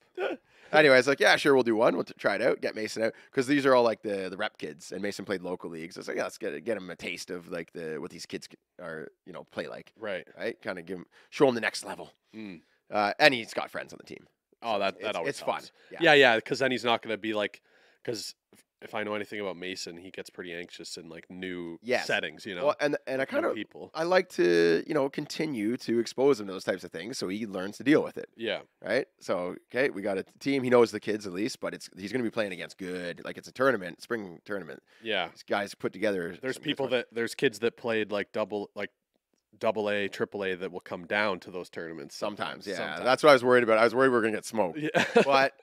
Anyway, I was like, yeah, sure, we'll do one. We'll try it out, get Mason out, because these are all like the rep kids, and Mason played local leagues. I was like, yeah, let's get him a taste of like what these kids are, play like. Right. Kind of show him the next level. And he's got friends on the team. Oh, so that always it's helps. Fun. Yeah, because then he's not going to be like, because if I know anything about Mason, he gets pretty anxious in like new settings, Well, and I kind of I like to continue to expose him to those types of things so he learns to deal with it. Yeah. Right. So we got a team. He knows the kids at least, but he's going to be playing against good. Like it's a tournament, spring tournament. Yeah. These guys put together. There's kids that played like double A, triple A that will come down to those tournaments sometimes. Yeah, that's what I was worried about. I was worried we were going to get smoked. Yeah. But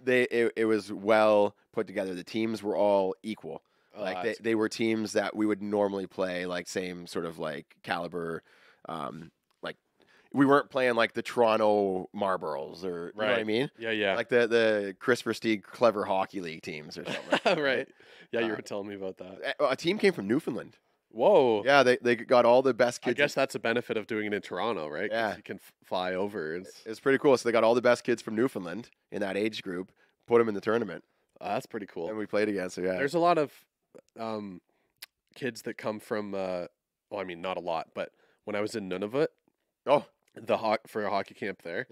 it was well put together. The teams were all equal. Like they were teams that we would normally play, like same sort of like caliber. Like we weren't playing like the Toronto Marlboros or you know what I mean? Yeah. Like the Chris Versteeg Clever Hockey League teams or something. Right. Yeah, you were telling me about that. A team came from Newfoundland. Whoa. Yeah, they got all the best kids. I guess that's a benefit of doing it in Toronto, right? Yeah. You can fly over. It's pretty cool. So they got all the best kids from Newfoundland in that age group, put them in the tournament. That's pretty cool. And we played against. So yeah. There's a lot of kids that come from, well, I mean, not a lot, but when I was in Nunavut, for a hockey camp there,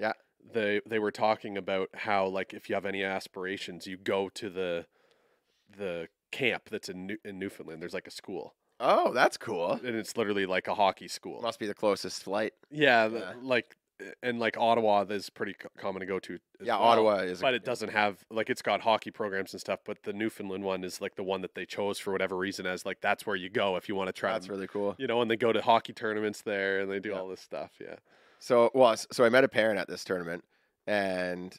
they were talking about how, like, if you have any aspirations, you go to the camp that's in Newfoundland. There's like a school. Oh, that's cool. And it's literally like a hockey school. Must be the closest flight. Yeah. Like Ottawa is pretty common to go to. Ottawa is. But it doesn't have, like, it's got hockey programs and stuff, but the Newfoundland one is like the one that they chose for whatever reason as like, that's where you go if you want to try. That's really cool. And they go to hockey tournaments there and they do all this stuff. Yeah. So I met a parent at this tournament, and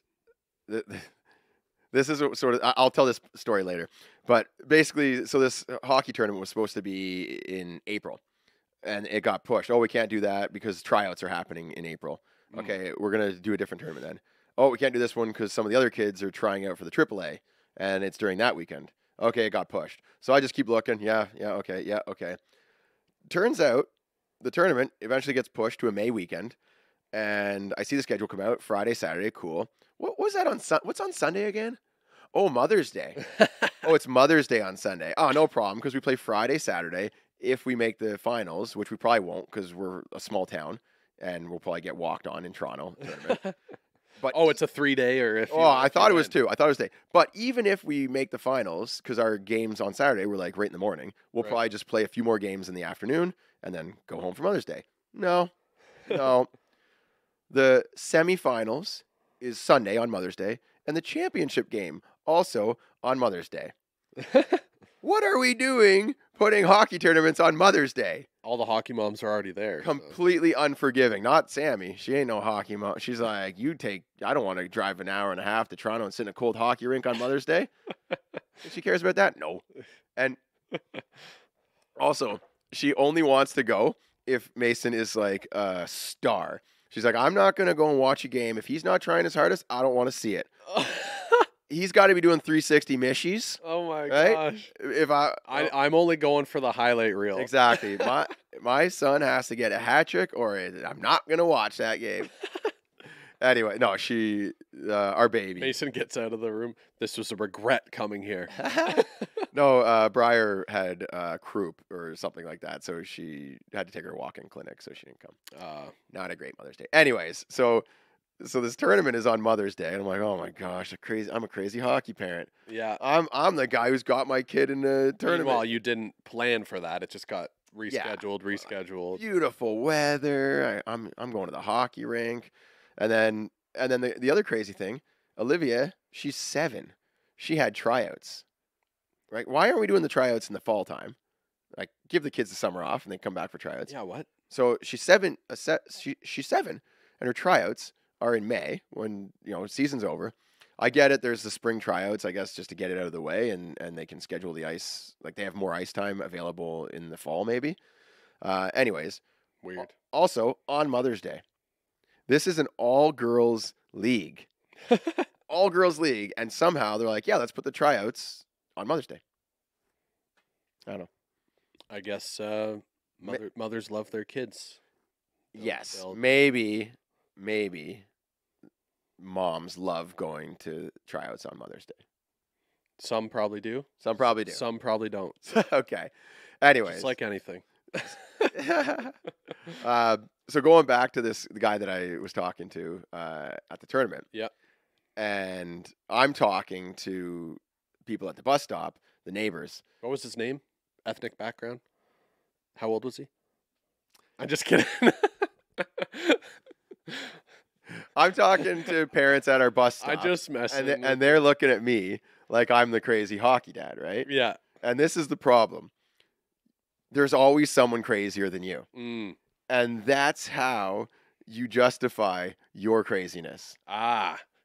this is sort of, I'll tell this story later, but basically, so this hockey tournament was supposed to be in April, and it got pushed. Oh, we can't do that because tryouts are happening in April. Okay, we're going to do a different tournament then. Oh, we can't do this one because some of the other kids are trying out for the AAA, and it's during that weekend. Okay, it got pushed. So I just keep looking. Yeah, okay. Turns out the tournament eventually gets pushed to a May weekend, and I see the schedule come out Friday, Saturday. Cool. What was that on? What's on Sunday again? Oh, Mother's Day. Oh, it's Mother's Day on Sunday. Oh, no problem, because we play Friday, Saturday. If we make the finals, which we probably won't, because we're a small town, and we'll probably get walked on in Toronto tournament. But Oh, it's a 3-day, or if you, I if thought you it was win. 2. I thought it was day. But even if we make the finals, because our games on Saturday were like right in the morning, we'll Right. probably just play a few more games in the afternoon and then go home for Mother's Day. No. The semifinals is Sunday on Mother's Day, and the championship game also on Mother's Day. What are we doing putting hockey tournaments on Mother's Day? All the hockey moms are already there. so- Completely unforgiving. Not Sammy. She ain't no hockey mom. She's like, I don't want to drive an hour and a half to Toronto and sit in a cold hockey rink on Mother's Day. She cares about that? No. And also, she only wants to go if Mason is like a star. She's like, I'm not going to go and watch a game. If he's not trying his hardest, I don't want to see it. He's got to be doing 360 mishies. Oh my Right? gosh! If I'm only going for the highlight reel. Exactly. My son has to get a hat trick, or I'm not gonna watch that game. Anyway, no, our baby. Mason gets out of the room. This was a regret coming here. No, Briar had croup or something like that, so she had to take her walk-in clinic, so she didn't come. Not a great Mother's Day. Anyways, so this tournament is on Mother's Day, and I'm like, oh my gosh, I'm a crazy hockey parent. Yeah. I'm the guy who's got my kid in the tournament. Meanwhile, you didn't plan for that. It just got rescheduled. Beautiful weather. I'm going to the hockey rink, and then the other crazy thing, Olivia, she's 7. She had tryouts. Right? Why aren't we doing the tryouts in the fall time? Like, give the kids the summer off and they come back for tryouts. Yeah, what? So she's 7. She's 7, and her tryouts are in May when season's over. I get it. There's the spring tryouts, I guess, just to get it out of the way, and they can schedule the ice. Like, they have more ice time available in the fall, maybe. Anyways, Weird. also on Mother's Day, this is an all-girls league. All-girls league, and somehow they're like, yeah, let's put the tryouts on Mother's Day. I don't know. I guess mothers love their kids. Yes, they'll- maybe moms love going to tryouts on Mother's Day. Some probably do. Some probably do. Some probably don't. Okay. Anyways. It's like anything. So going back to the guy that I was talking to at the tournament. Yep. And I'm talking to people at the bus stop, the neighbors. What was his name? Ethnic background? How old was he? I'm just kidding. I'm talking to parents at our bus stop. I just messing. and they're looking at me like I'm the crazy hockey dad, right? Yeah. And this is the problem. There's always someone crazier than you. Mm. And that's how you justify your craziness.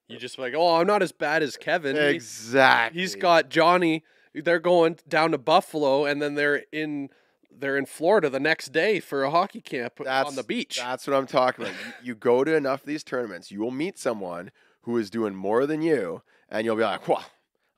You just like, oh, I'm not as bad as Kevin. Exactly. He's got Johnny. They're going down to Buffalo, and then they're in Florida the next day for a hockey camp on the beach. That's what I'm talking about. You go to enough of these tournaments, you will meet someone who is doing more than you, and you'll be like, well,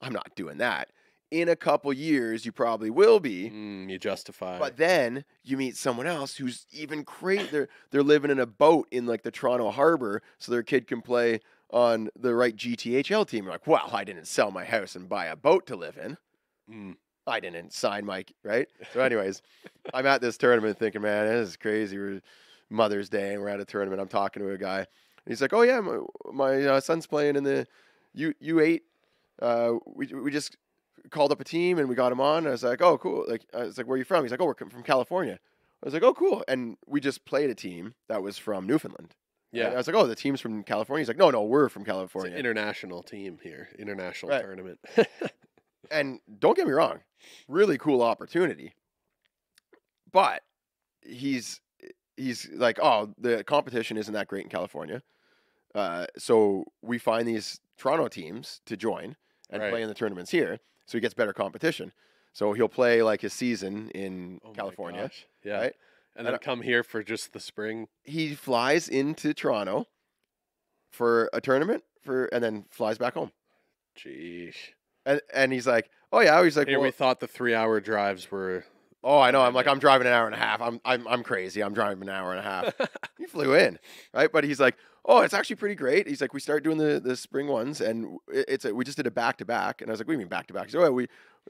I'm not doing that. In a couple years, you probably will be. You justify. But then you meet someone else who's even crazy. They're living in a boat in like the Toronto harbor so their kid can play on the right GTHL team. You're like, well, I didn't sell my house and buy a boat to live in. I didn't sign my, right? So anyways, I'm at this tournament thinking, man, this is crazy. We're Mother's Day and we're at a tournament. I'm talking to a guy. And he's like, oh, yeah, my son's playing in the U8. We just called up a team and we got him on. And I was like, oh, cool. Like, I was like, where are you from? He's like, oh, we're from California. I was like, oh, cool. And we just played a team that was from Newfoundland. Yeah. And I was like, oh, the team's from California. He's like, no, we're from It's California. an international team here. International Right. tournament. And don't get me wrong, really cool opportunity. But he's like, oh, the competition isn't that great in California. So we find these Toronto teams to join and Right. play in the tournaments here. So he gets better competition. So he'll play like his season in Oh my California. gosh. Yeah. Right? And then And come here for just the spring. He flies into Toronto for a tournament and then flies back home. Jeez. And he's like, oh yeah, he's like, Here well, we thought the 3-hour drives were Oh, I know. I'm Monday like, I'm driving an hour and a half. I'm crazy. I'm driving an hour and a half. He flew in, right? But he's like, oh, it's actually pretty great. He's like, we start doing the spring ones, and we just did a back to back. And I was like, what do you mean back to back? He's like,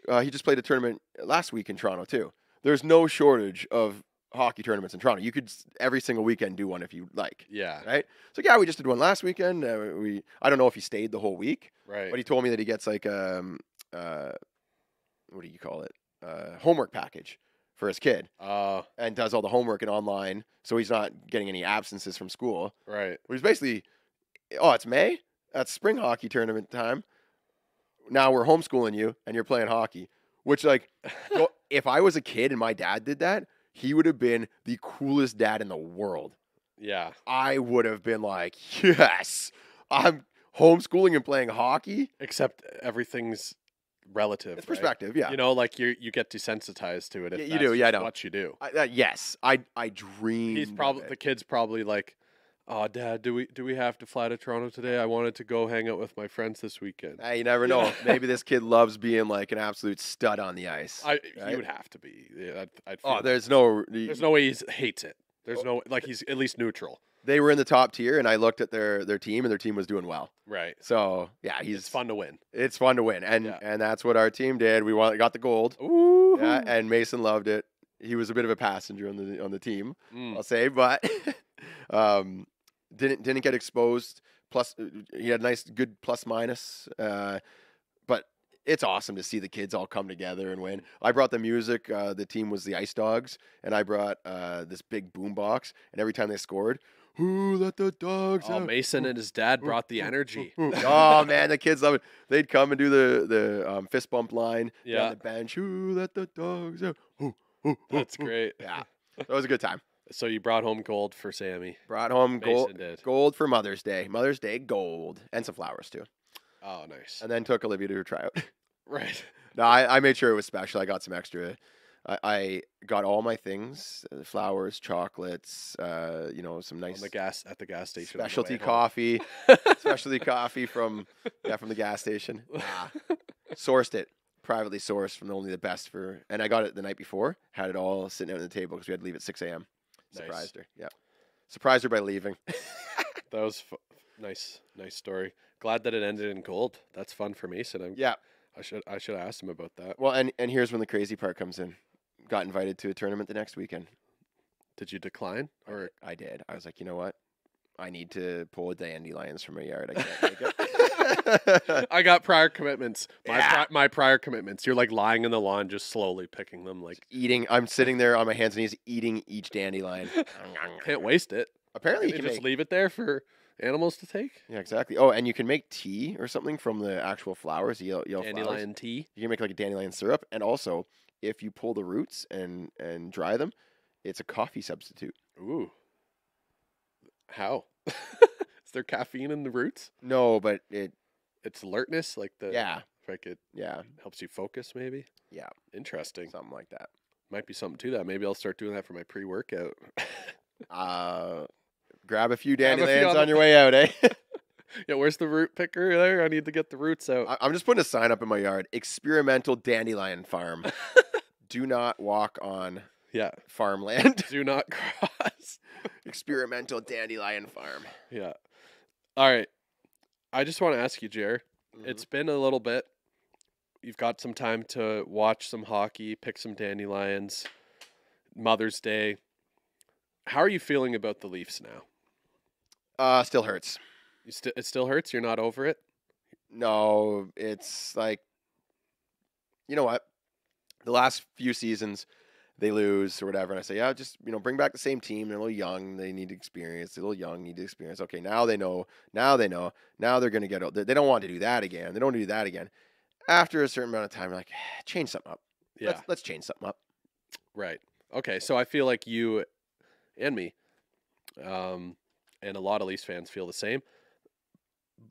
oh, he just played a tournament last week in Toronto too. There's no shortage of hockey tournaments in Toronto. You could every single weekend do one if you like. Yeah. Right. So yeah, we just did one last weekend. I don't know if he stayed the whole week, Right. but he told me that he gets like what do you call it? Homework package for his kid, and does all the homework and online, so he's not getting any absences from school. Right. Which is basically, oh, it's May. That's spring hockey tournament time. Now we're homeschooling you, and you're playing hockey. Which, like, if I was a kid and my dad did that, he would have been the coolest dad in the world. Yeah. I would have been like, yes, I'm homeschooling and playing hockey. Except everything's relative. It's right? perspective, yeah. You know, like you get desensitized to it. If You that's do, yeah, I just know. what you do. Yes, I dreamed. He's probably the kid's probably like, "Oh, Dad, do we have to fly to Toronto today? I wanted to go hang out with my friends this weekend." Hey, you never know. Maybe this kid loves being like an absolute stud on the ice. He right? would have to be. Yeah, I'd Oh, feel there's no way he hates it. There's no like he's at least neutral. They were in the top tier, and I looked at their team, and their team was doing well. Right. So yeah, It's fun to win. It's fun to win, and Yeah. and that's what our team did. We got the gold. Ooh. Yeah, and Mason loved it. He was a bit of a passenger on the team, Mm. I'll say, but didn't get exposed. Plus, he had a nice, good plus minus. But it's awesome to see the kids all come together and win. I brought the music. The team was the Ice Dogs, and I brought this big boom box. And every time they scored, who let the dogs Oh, out? Mason and his dad brought the energy. Oh man, the kids love it. They'd come and do the fist bump line Yeah. on the bench. Who let the dogs out? That's great. Yeah, that was a good time. So you brought home gold for Sammy. Brought home Mason did. gold for Mother's Day. Mother's Day gold and some flowers too. Oh, nice. And then took Olivia to her tryout. Right. No, I made sure it was special. I got some extra. I got all my things: flowers, chocolates. Some nice At the gas station. on the way specialty home. coffee. Specialty coffee from the gas station. Sourced it. Privately sourced from only the best and I got it the night before. Had it all sitting out on the table because we had to leave at 6 a.m. Nice. Surprised her. Yeah. Surprised her by leaving. That was nice story. Glad that it ended in gold. That's fun for Mason. Yeah. I should have asked him about that. Well, and here's when the crazy part comes in. Got invited to a tournament the next weekend. Did you decline or I did. I was like, you know what? I need to pull a Dandelions from my yard. I can't make it. I got prior commitments. Yeah. My prior commitments. You're like lying in the lawn, just slowly picking them. Like Eating. I'm sitting there on my hands and knees eating each dandelion. can't waste it. Apparently, you Can can you just make. leave it there for animals to take. Yeah, exactly. Oh, and you can make tea or something from the actual flowers, the yellow flowers. Dandelion tea. You can make like a dandelion syrup, and also if you pull the roots and dry them, it's a coffee substitute. Ooh. How? Is there caffeine in the roots? No, but It's alertness, like like it yeah, helps you focus, maybe. yeah, Interesting. something like that. Might be something to that. Maybe I'll start doing that for my pre-workout. Grab a few Grab a few dandelions on on the- your way out, eh? Yeah, where's the root picker there? I need to get the roots out. I'm just putting a sign up in my yard: experimental dandelion farm. Do not walk on Yeah. farmland. Do not cross. Experimental dandelion farm. Yeah. All right. I just want to ask you, Jer. Mhm. It's been a little bit. You've got some time to watch some hockey, pick some dandelions. Mother's Day. How are you feeling about the Leafs now? Still hurts. It still hurts. You're not over it. No, it's like, you know what? The last few seasons, they lose or whatever, and I say, yeah, just bring back the same team. They're a little young. They need experience. They're a little young, need experience. Okay, now they know. Now they know. Now they're gonna get. They don't want to do that again. They don't want to do that again. After a certain amount of time, you're like, change something up. Yeah. Let's change something up. Right. Okay. So I feel like you and me, and a lot of Leafs fans feel the same.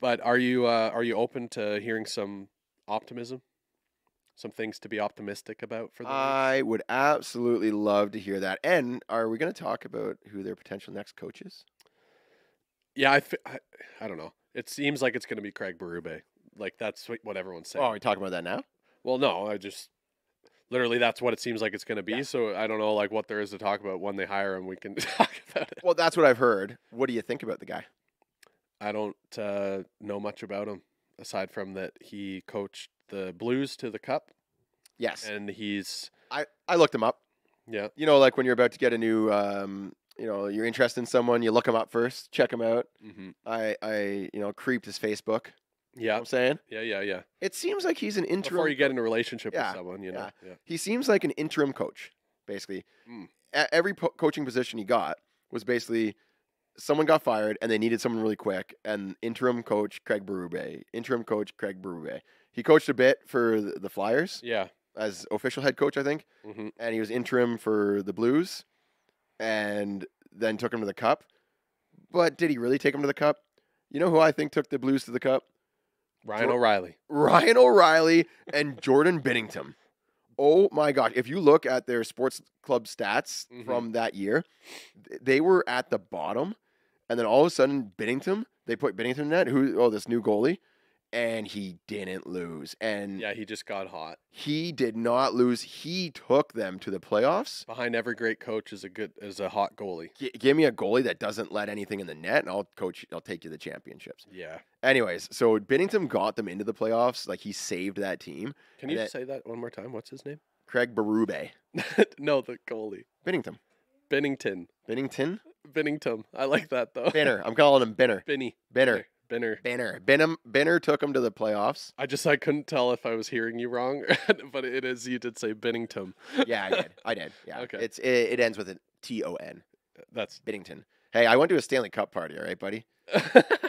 But are you open to hearing some optimism? Some things to be optimistic about for the Leafs? I would absolutely love to hear that. And are we going to talk about who their potential next coach is? Yeah, I don't know. It seems like it's going to be Craig Berube. Like that's what everyone's saying. Oh, are we talking about that now? Well, no, I just Literally, that's what it seems like it's going to be. Yeah. So I don't know like what there is to talk about when they hire him. We can talk about it. Well, that's what I've heard. What do you think about the guy? I don't know much about him aside from that he coached the Blues to the Cup, Yes. and he's I looked him up. yeah. You know, like when you're about to get a new, you're interested in someone, you look him up first, check him out. Mm-hmm. I creeped his Facebook. You know Yeah. what I'm saying? Yeah. It seems like he's an interim. Before you get in a relationship Yeah, with someone, you know. Yeah. He seems like an interim coach, basically. Mm. Every coaching position he got was basically someone got fired and they needed someone really quick. And interim coach Craig Berube. He coached a bit for the Flyers Yeah. as official head coach, I think. Mm-hmm. And he was interim for the Blues and then took him to the Cup. But did he really take him to the Cup? You know who I think took the Blues to the Cup? Ryan O'Reilly. Ryan O'Reilly and Jordan Binnington. Oh my gosh. If you look at their sports club stats Mhm. from that year, they were at the bottom. And then all of a sudden, they put Binnington in that, this new goalie, and he didn't lose. And Yeah, he just got hot. he did not lose. He took them to the playoffs. Behind every great coach is a hot goalie. Give me a goalie that doesn't let anything in the net, and I'll take you to the championships. Yeah. Anyways, so Binnington got them into the playoffs. Like, he saved that team. Can you say that one more time? What's his name? Craig Berube. No, the goalie. Binnington. Binnington. Binnington? I like that though. Binner. I'm calling him Binner. Binner. Binner took him to the playoffs. I couldn't tell if I was hearing you wrong, but you did say Binnington. Yeah, I did. Yeah. Okay. It ends with a Ton. That's Binnington. Hey, I went to a Stanley Cup party, all right, buddy?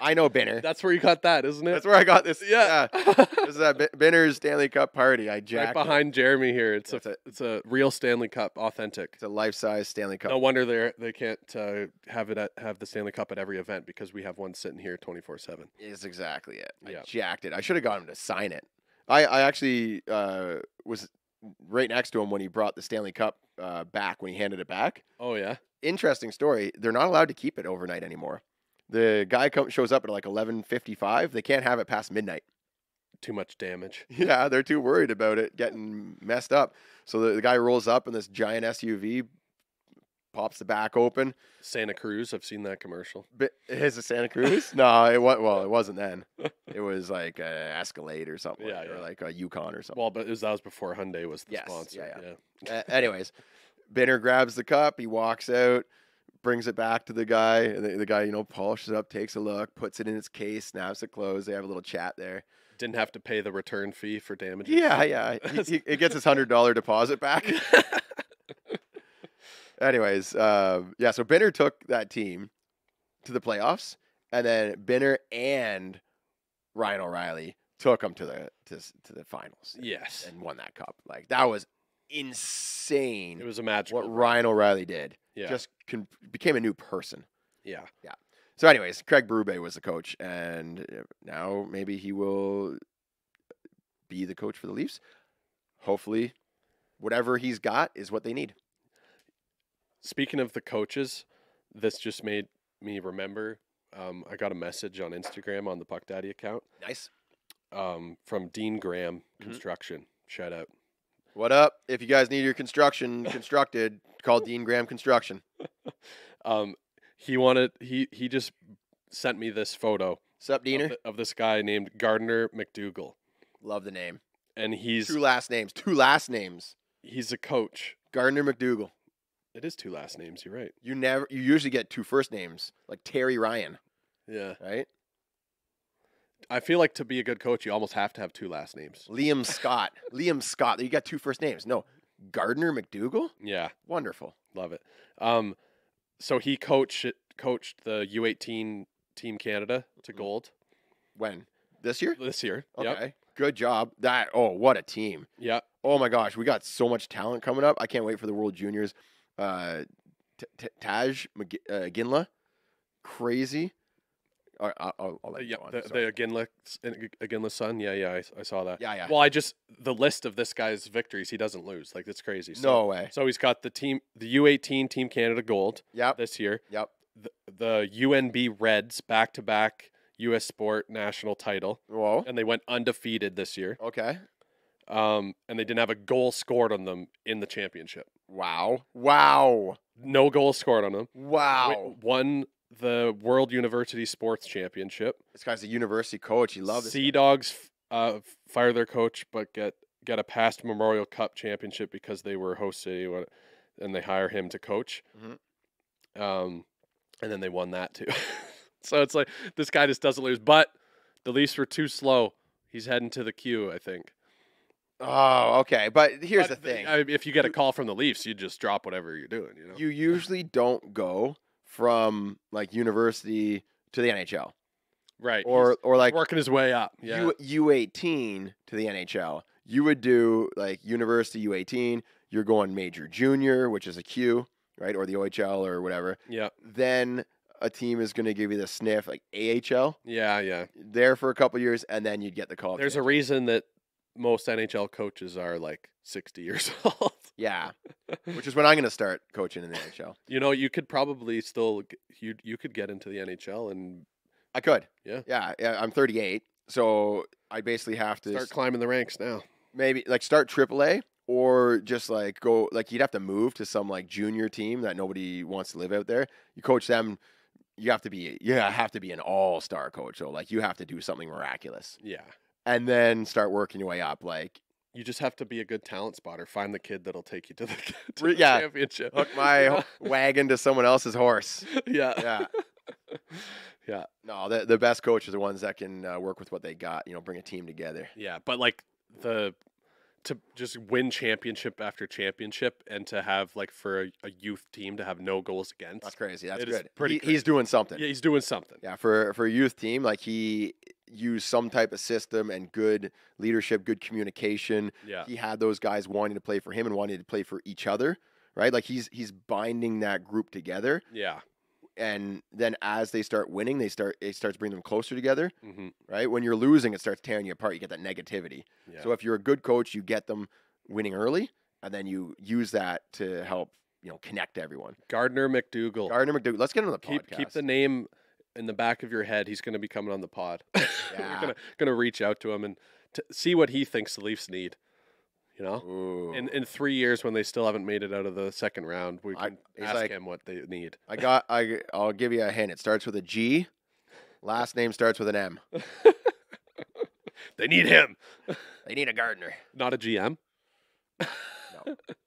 I know Binner. That's where you got that, isn't it? That's where I got this. Yeah. This is that Binner's Stanley Cup party. I jacked Right behind Jeremy here. It's That's it's a real Stanley Cup, authentic. It's a life-size Stanley Cup. No wonder they can't have the Stanley Cup at every event because we have one sitting here 24/7. Is exactly it. I Yeah. jacked it. I should have got him to sign it. I actually was right next to him when he brought the Stanley Cup back, when he handed it back. Oh yeah. Interesting story. They're not allowed to keep it overnight anymore. The guy shows up at like 11:55. They can't have it past midnight. Too much damage. Yeah, they're too worried about it getting messed up. So the guy rolls up in this giant SUV, pops the back open. Santa Cruz. I've seen that commercial. Is it Santa Cruz? No, it wasn't then. It was like a Escalade or something, Yeah, or yeah. like a Yukon or something. Well, but that was before Hyundai was the Yes, sponsor. yeah. Anyways, Binner grabs the cup. He walks out, brings it back to the guy. And the guy, polishes it up, takes a look, puts it in its case, snaps it closed. They have a little chat there. Didn't have to pay the return fee for damages. Yeah. He gets his $100 deposit back. Anyways, so Binner took that team to the playoffs, and then Binner and Ryan O'Reilly took them to the finals. Yes. And won that cup. Like, that was insane. It was a magical. What Ryan O'Reilly did. Yeah. Just became a new person. Yeah. So, anyways, Craig Berube was the coach, and now maybe he will be the coach for the Leafs. Hopefully, whatever he's got is what they need. Speaking of the coaches, this just made me remember. I got a message on Instagram on the Puck Daddy account Nice. from Dean Graham Construction. Shout out. What up? If you guys need your construction constructed, call Dean Graham Construction. He just sent me this photo Sup, Diener? of this guy named Gardner McDougall, Love the name. and he's Two last names. he's a coach. Gardner McDougall. It is two last names. You're right. You usually get two first names, like Terry Ryan, Yeah. right? I feel like to be a good coach, you almost have to have two last names. Liam Scott. You got two first names. No, Gardner McDougall? Yeah. Wonderful. Love it. So he coached the U18 Team Canada to gold When? This year? this year. Okay. Yep. Good job. What a team. Yeah. Oh my gosh, we got so much talent coming up. I can't wait for the World Juniors. Taj Ginla, crazy. I'll let you go on. The Sorry. Aginla's son. Yeah. I saw that. Yeah. Well, the list of this guy's victories, he doesn't lose. Like, that's crazy. So, No way. So he's got the U18 Team Canada gold Yep. this year. Yep. The UNB Reds back-to-back U.S. Sport national title, Whoa. and they went undefeated this year. Okay. and they didn't have a goal scored on them in the championship. Wow. Wow. No goals scored on them. Wow. Won the World University Sports Championship. This guy's a university coach. You love this. Sea Dogs fire their coach, but get a past Memorial Cup championship because they were hosting, and they hire him to coach. And then they won that too. So it's like this guy just doesn't lose. But the Leafs were too slow. He's heading to the queue, I think. Oh, okay. But here's the thing. If you get a call from the Leafs, you just drop whatever you're doing. You know, You usually don't go from like university to the NHL, right? or like working his way up. Yeah, U18 to the NHL. You would do like university U18. You're going major junior, which is a Q, right, or the OHL or whatever. Yeah. Then a team is going to give you the sniff, like AHL. Yeah. There for a couple years, and then you'd get the call. There's a reason that most NHL coaches are like 60 years old. Yeah, which is when I'm going to start coaching in the NHL. You know, you could probably still you could get into the NHL and I could. Yeah. I'm 38, so I basically have to start climbing the ranks now. maybe like start AAA or just like go like you'd have to move to some like junior team that nobody wants to live out there. You coach them. You have to be an all-star coach. So like you have to do something miraculous. Yeah. And then start working your way up. Like you just have to be a good talent spotter. Find the kid that'll take you to the, Yeah. championship. hook my wagon to someone else's horse. Yeah. Yeah. Yeah. No, the best coaches are the ones that can work with what they got. Bring a team together. Yeah, but like to just win championship after championship and to have like for a youth team to have no goals against. That's crazy. That's It is good. pretty He's doing something. Yeah, he's doing something. Yeah, for a youth team, like he used some type of system and good leadership, good communication. Yeah. He had those guys wanting to play for him and wanting to play for each other, right? Like he's binding that group together. Yeah. And then as they start winning, it starts bringing them closer together, Mm-hmm. right? When you're losing, it starts tearing you apart. You get that negativity. Yeah. So if you're a good coach, you get them winning early, and then you use that to help connect everyone. Gardner McDougall. Gardner McDougall. Let's get him on the podcast. Keep the name in the back of your head. He's going to be coming on the pod. Yeah. We're gonna reach out to him and see what he thinks the Leafs need. Ooh. In 3 years when they still haven't made it out of the second round, we can he's ask like- him what they need. I'll give you a hint. It starts with a G. Last name starts with an M. They need him, They need a Gardner. not a GM.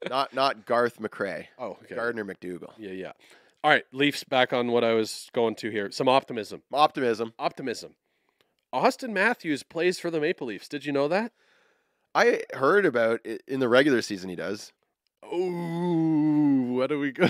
No, not Garth McRae. Oh, okay. Gardner McDougall. Yeah. All right, Leafs, back on what I was going to here. Some optimism. Optimism. Austin Matthews plays for the Maple Leafs. Did you know that? I heard about it in the regular season. He does. Oh, what do we go?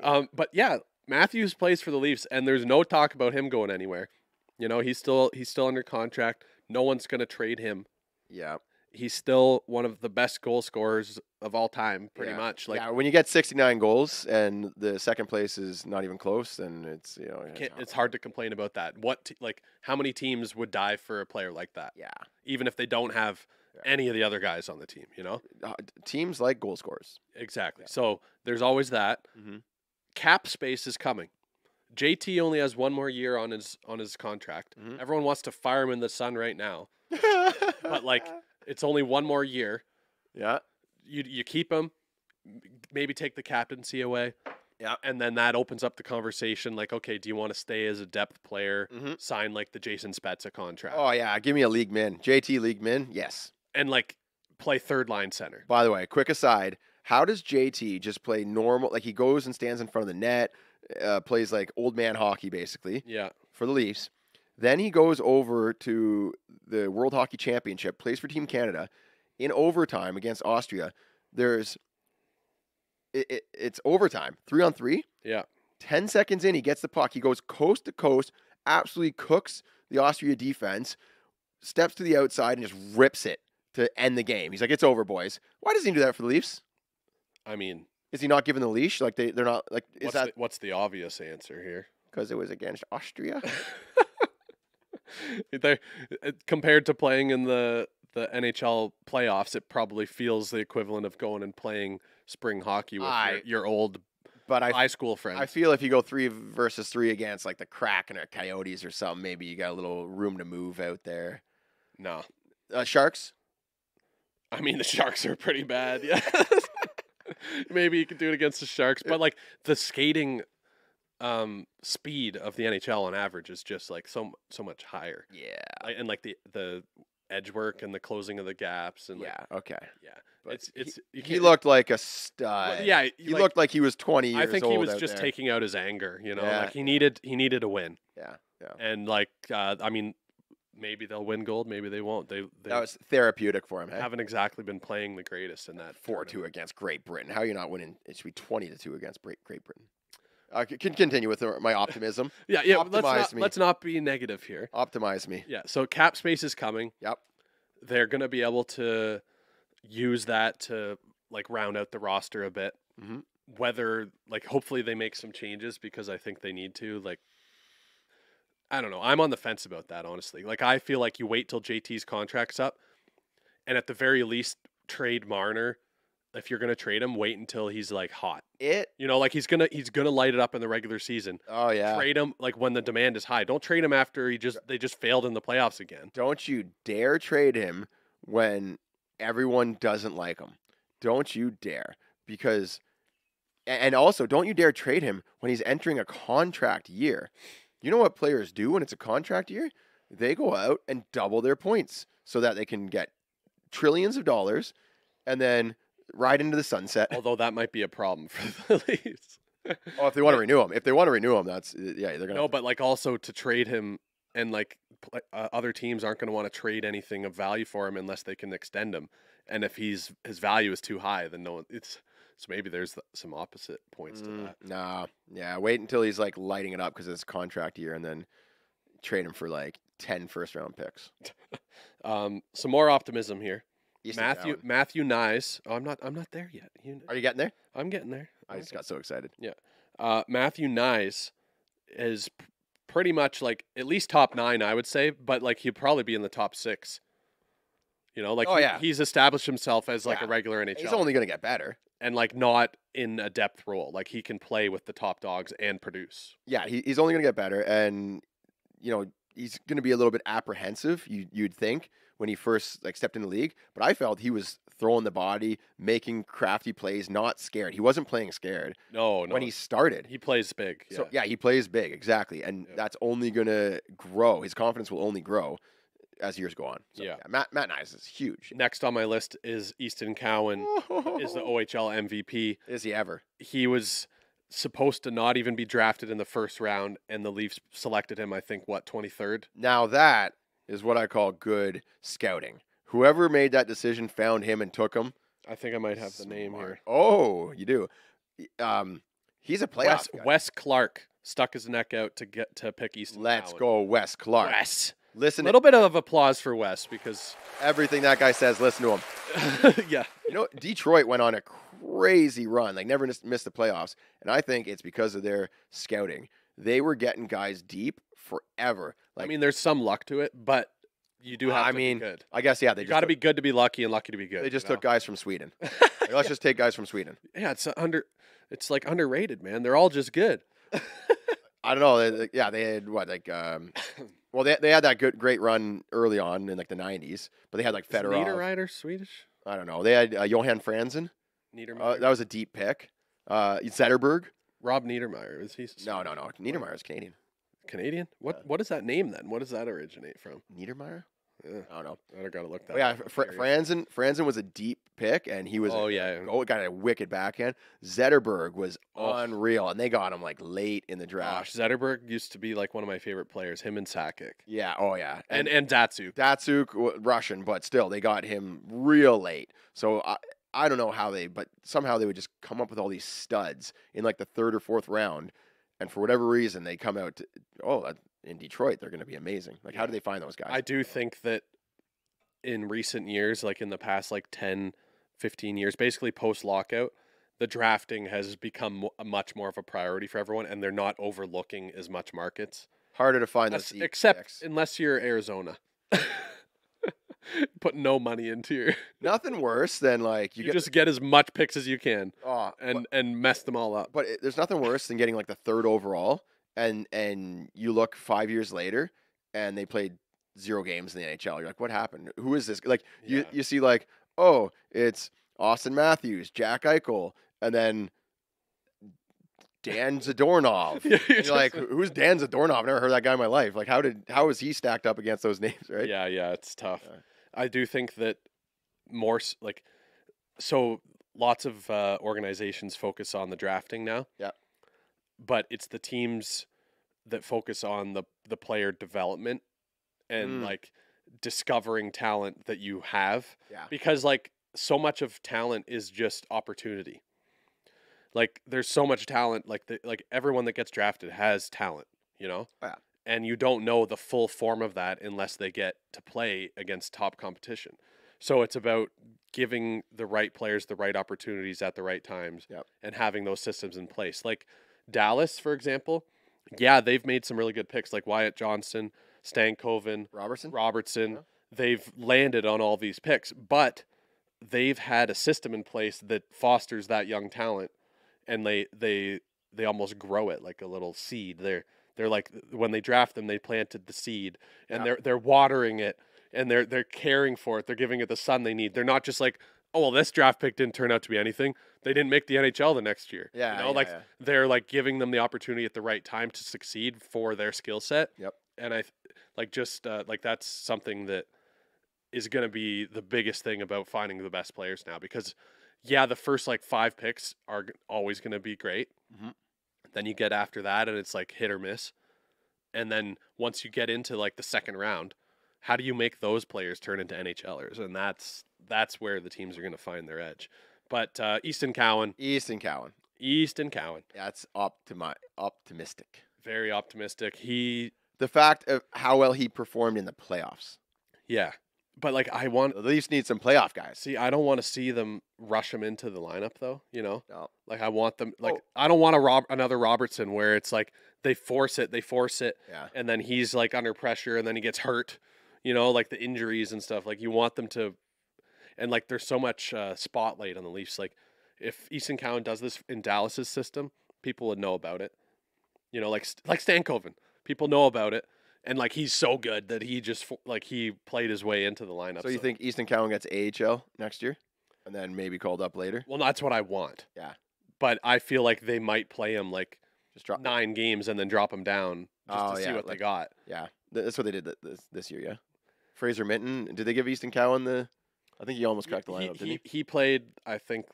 But yeah, Matthews plays for the Leafs, and there's no talk about him going anywhere. He's still under contract. No one's gonna trade him. Yeah. He's still one of the best goal scorers of all time, pretty Yeah. much. Like, When you get 69 goals and the second place is not even close, then it's it's hard to complain about that. How many teams would die for a player like that? Yeah. Even if they don't have any of the other guys on the team, Teams like goal scorers. Exactly. So there's always that. Mhm. Cap space is coming. JT only has one more year on his contract. Mhm. Everyone wants to fire him in the sun right now, but like it's only one more year. Yeah. You keep him, maybe take the captaincy away. Yeah. And then that opens up the conversation. Like, okay, do you want to stay as a depth player? Mhm. Sign like the Jason Spezza contract, Oh yeah, give me a league min. JT league min. Yes. and like play third line center. By the way, quick aside, how does JT just play normal? Like he goes and stands in front of the net, plays like old man hockey basically Yeah. for the Leafs. Then he goes over to the World Hockey Championship, plays for Team Canada in overtime against Austria. It's overtime, 3-on-3. Yeah. 10 seconds in, he gets the puck. He goes coast to coast, absolutely cooks the Austria defense, steps to the outside and just rips it to end the game. He's like, it's over, boys. Why doesn't he do that for the Leafs? I mean, Is he not given the leash? Like they're not like is that what's the obvious answer here? because it was against Austria? Compared to playing in the NHL playoffs, it probably feels the equivalent of going and playing spring hockey with Aye. your old But high school friends. I feel if you go 3-3 against like the Kraken or Coyotes or something, maybe you got a little room to move out there. No. Sharks? I mean, the Sharks are pretty bad. Yeah. Maybe you could do it against the Sharks, but like the skating speed of the NHL on average is just like so much higher. Yeah. And like the edge work and the closing of the gaps and Yeah. Okay. yeah. But You he can't- looked like a stud. Well, yeah, He looked like he was 20 years I old. think he was out just there. taking out his anger, you know, Yeah. like he needed a win. Yeah. Yeah. And like I mean, maybe they'll win gold, maybe they won't. They That was therapeutic for him. Hey? haven't exactly been playing the greatest in that 4-2 against Great Britain. How are you not winning? It should be 20-2 against Great Britain. Can continue with my optimism. Yeah, yeah. Optimize me. Let's not be negative here. Optimize me. Yeah. So cap space is coming. Yep. They're gonna be able to use that to like round out the roster a bit. Mhm. Whether like hopefully they make some changes because I think they need to. Like I don't know. I'm on the fence about that honestly. Like I feel like you wait till JT's contract's up, and at the very least trade Marner. If you're gonna trade him, wait until he's like hot. You know, like he's gonna light it up in the regular season. Oh yeah. Trade him like when the demand is high. Don't trade him after they just failed in the playoffs again. Don't you dare trade him when everyone doesn't like him. Don't you dare. Because, and also, don't you dare trade him when he's entering a contract year. You know what players do when it's a contract year? They go out and double their points so that they can get trillions of dollars and then ride into the sunset. Although that might be a problem for the Leafs. Oh, if they want to renew him. If they want to renew him, that's, yeah, they're going to. No, but like also to trade him and like other teams aren't going to want to trade anything of value for him unless they can extend him. And if his value is too high, then no, so maybe there's some opposite points to that. Nah, yeah, wait until he's like lighting it up because it's contract year and then trade him for like 10 first-round picks. Some more optimism here. Easton Matthew Nyes. Oh, I'm not there yet. Are you getting there? I'm getting there. I just got so excited. Yeah. Matthew Nyes is pretty much like at least top 9, I would say, but like he'd probably be in the top 6. You know, like he's established himself as like a regular NHL. He's only going to get better. And like not in a depth role. Like he can play with the top dogs and produce. Yeah, he's only going to get better. And, you know, he's going to be a little bit apprehensive, you'd think, when he first like stepped in the league. But I felt he was throwing the body, making crafty plays, not scared. He wasn't playing scared. No. When he started. He plays big. Yeah. So, yeah, he plays big, exactly. And that's only going to grow. His confidence will only grow as years go on. So, Matt Nyes is huge. Next on my list is Easton Cowan, is the OHL MVP. Is he ever? He was supposed to not even be drafted in the first round, and the Leafs selected him, I think, 23rd? Now that is what I call good scouting. Whoever made that decision found him and took him. I think I might have the name here. Oh, you do. He's a playoff guy. Wes Clark stuck his neck out to pick Easton Let's Cowan. go, Wes Clark. Wes. Listen, a little bit of applause for Wes because everything that guy says, listen to him. Yeah. You know, Detroit went on a crazy run. Like never missed the playoffs. And I think it's because of their scouting. They were getting guys deep forever. Like, I mean, there's some luck to it, but you do have to be good. I guess, yeah. They got to be good to be lucky and lucky to be good. They just took guys from Sweden. Like, let's just take guys from Sweden. Yeah, it's like underrated, man. They're all just good. I don't know. They had what, like, well, they had that great run early on in like the 90s, but they had like Fedorov. Niederreiter Swedish? I don't know. They had Johan Franzen. Niedermeyer. That was a deep pick. Zetterberg. Rob Niedermeyer. Is he? No. Niedermeyer is Canadian. Canadian? What is that name then? What does that originate from? Niedermeyer? Yeah. I don't know. I gotta look that. Yeah, up. Franzen was a deep pick, and he was got a wicked backhand. Zetterberg was unreal, and they got him like late in the draft. Zetterberg used to be like one of my favorite players. Him and Sakic. Yeah. And Datsuk. Datsuk, Russian, but still they got him real late. So I don't know how but somehow they would just come up with all these studs in like the 3rd or 4th round, and for whatever reason they come out in Detroit, they're going to be amazing. Like, how do they find those guys? I do think that in recent years, like in the past, like 10, 15 years, basically post-lockout, the drafting has become much more of a priority for everyone, and they're not overlooking as much markets. Harder to find those except unless you're Arizona. Put no money into your. Nothing worse than like You just get as much picks as you can oh, and mess them all up. but there's nothing worse than getting like the third overall, and you look 5 years later, and they played 0 games in the NHL. You're like, what happened? Who is this? Like Yeah. you see like, oh, it's Austin Matthews, Jack Eichel, and then Dan Zadornov. Yeah, And you're like, who's Dan Zadornov? I've never heard that guy in my life. Like, how is he stacked up against those names, right? Yeah, it's tough. Yeah. I do think that like, so lots of organizations focus on the drafting now. Yeah. But it's the teams that focus on the player development and like discovering talent that you have. Yeah. Because like so much of talent is just opportunity. Like there's so much talent, like everyone that gets drafted has talent, you know? Oh, yeah. And you don't know the full form of that unless they get to play against top competition. So it's about giving the right players the right opportunities at the right times and having those systems in place. Like Dallas, for example, yeah, they've made some really good picks like Wyatt Johnston, Stankoven, Robertson. Yeah. They've landed on all these picks, but they've had a system in place that fosters that young talent, and they almost grow it like a little seed. They're like, when they draft them, they planted the seed, and they're watering it, and they're caring for it. They're giving it the sun they need. They're not just like, oh well, this draft pick didn't turn out to be anything. They didn't make the NHL the next year. Yeah, you know, they're like giving them the opportunity at the right time to succeed for their skill set. Yep. And I like just like that's something that is going to be the biggest thing about finding the best players now, because yeah, the first like 5 picks are always going to be great. Mm-hmm. Then you get after that and it's like hit or miss. And then once you get into like the second round, how do you make those players turn into NHLers? And that's where the teams are going to find their edge. But Easton Cowan. That's optimistic. Very optimistic. The fact of how well he performed in the playoffs. Yeah. But like The Leafs need some playoff guys. See, I don't want to see them rush him into the lineup though, you know? No. Like I want them I don't want another Robertson where it's like they force it, Yeah. and then he's like under pressure and then he gets hurt, you know, like the injuries and stuff. Like you want them to, and like there's so much spotlight on the Leafs. Like if Easton Cowan does this in Dallas's system, people would know about it. You know, like Stankoven, people know about it. And like he's so good that he just like he played his way into the lineup. So you think Easton Cowan gets AHL next year, and then maybe called up later? Well, that's what I want. Yeah. But I feel like they might play him like Just drop 9 games and then drop him down just to see what they got. Yeah, that's what they did this year. Yeah. Fraser Minton. Did they give Easton Cowan the? I think he almost cracked the lineup. Didn't he? He played. I think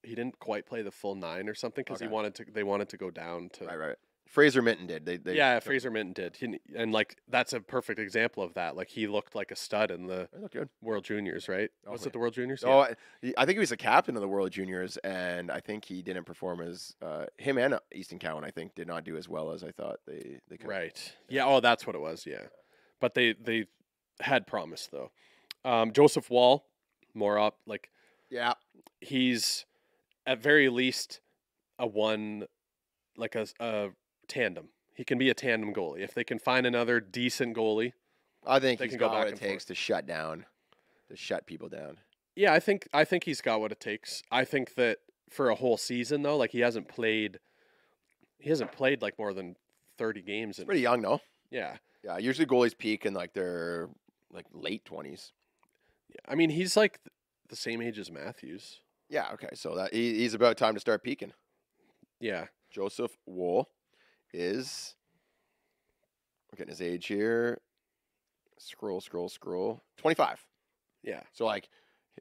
he didn't quite play the full 9 or something because Okay. they wanted to go down to. Right. Fraser Minton did. They Fraser Minton did. And like that's a perfect example of that. Like he looked like a stud in the They look good. World Juniors, right? Oh, Was yeah. it the World Juniors? Oh, I think he was the captain of the World Juniors, and I think he didn't perform as him and Easton Cowan. I think did not do as well as I thought they could. Right. Yeah. Oh, that's what it was. Yeah. But they had promise though. Joseph Wall, more up. Like Yeah. he's at very least a tandem. He can be a tandem goalie if they can find another decent goalie. I think They he's can go got back what it and takes to shut people down. Yeah, I think he's got what it takes. I think that for a whole season though, like he hasn't played like more than 30 games. He's pretty young though. Yeah. Yeah. Usually goalies peak in like their like late 20s. Yeah. I mean, he's like the same age as Matthews. Yeah. Okay. So that he's about time to start peaking. Yeah. Joseph Woll is. We're getting his age here. Scroll. 25. Yeah. So like,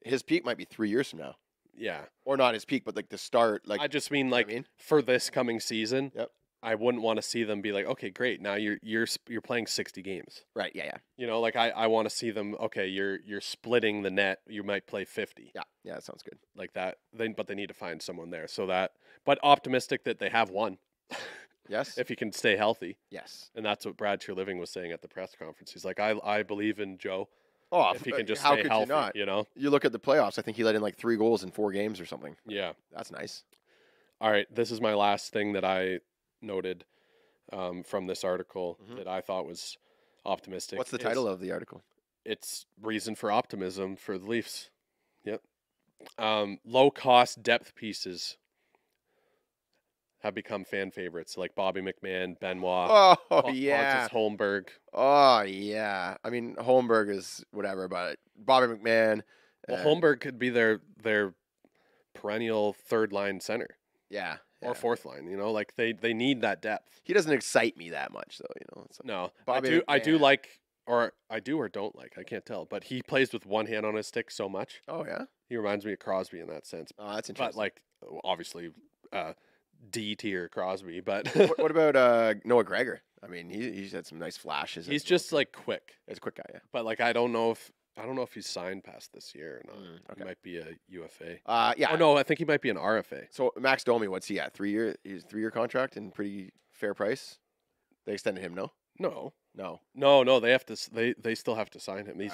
his peak might be 3 years from now, Yeah. or not his peak, but like the start. Like I just mean know what like I mean? for this coming season. Yep. I wouldn't want to see them be like, okay, great, now you're playing 60 games. Right. Yeah. You know, like I want to see them. Okay, you're splitting the net. You might play 50. Yeah. Yeah. That sounds good. Like that. But they need to find someone there. But optimistic that they have one. Yes. If he can stay healthy. Yes. And that's what Brad Treliving was saying at the press conference. He's like, I believe in Joe. Oh, If he can just how stay could healthy, you not? you know? You look at the playoffs. I think he let in like 3 goals in 4 games or something. Yeah. That's nice. All right. This is my last thing that I noted from this article that I thought was optimistic. What's the title of the article? it's reason for optimism for the Leafs. Yep. Low cost depth pieces have become fan favorites, like Bobby McMahon, Benoit, Oh yeah. Pontus Holmberg. Oh yeah. I mean, Holmberg is whatever, but Bobby McMahon. Well, Holmberg could be their perennial third line center Yeah. or fourth line. You know, like they need that depth. He doesn't excite me that much, though. So. No, Bobby I do McMahon. like, or I do or don't like. I can't tell, but he plays with one hand on his stick so much. Oh yeah. He reminds me of Crosby in that sense. Oh, that's But interesting. like, obviously, D tier Crosby. But what about Noah Gregor? I mean, he's had some nice flashes. he's just like quick. He's a quick guy, yeah. But like, I don't know if he's signed past this year or not. Okay. He might be a UFA. Yeah. Oh no, I think he might be an RFA. So Max Domi, what's he at? 3 year? He's 3 year contract and pretty fair price. They extended him, no? No. No. They have to. They still have to sign him. He's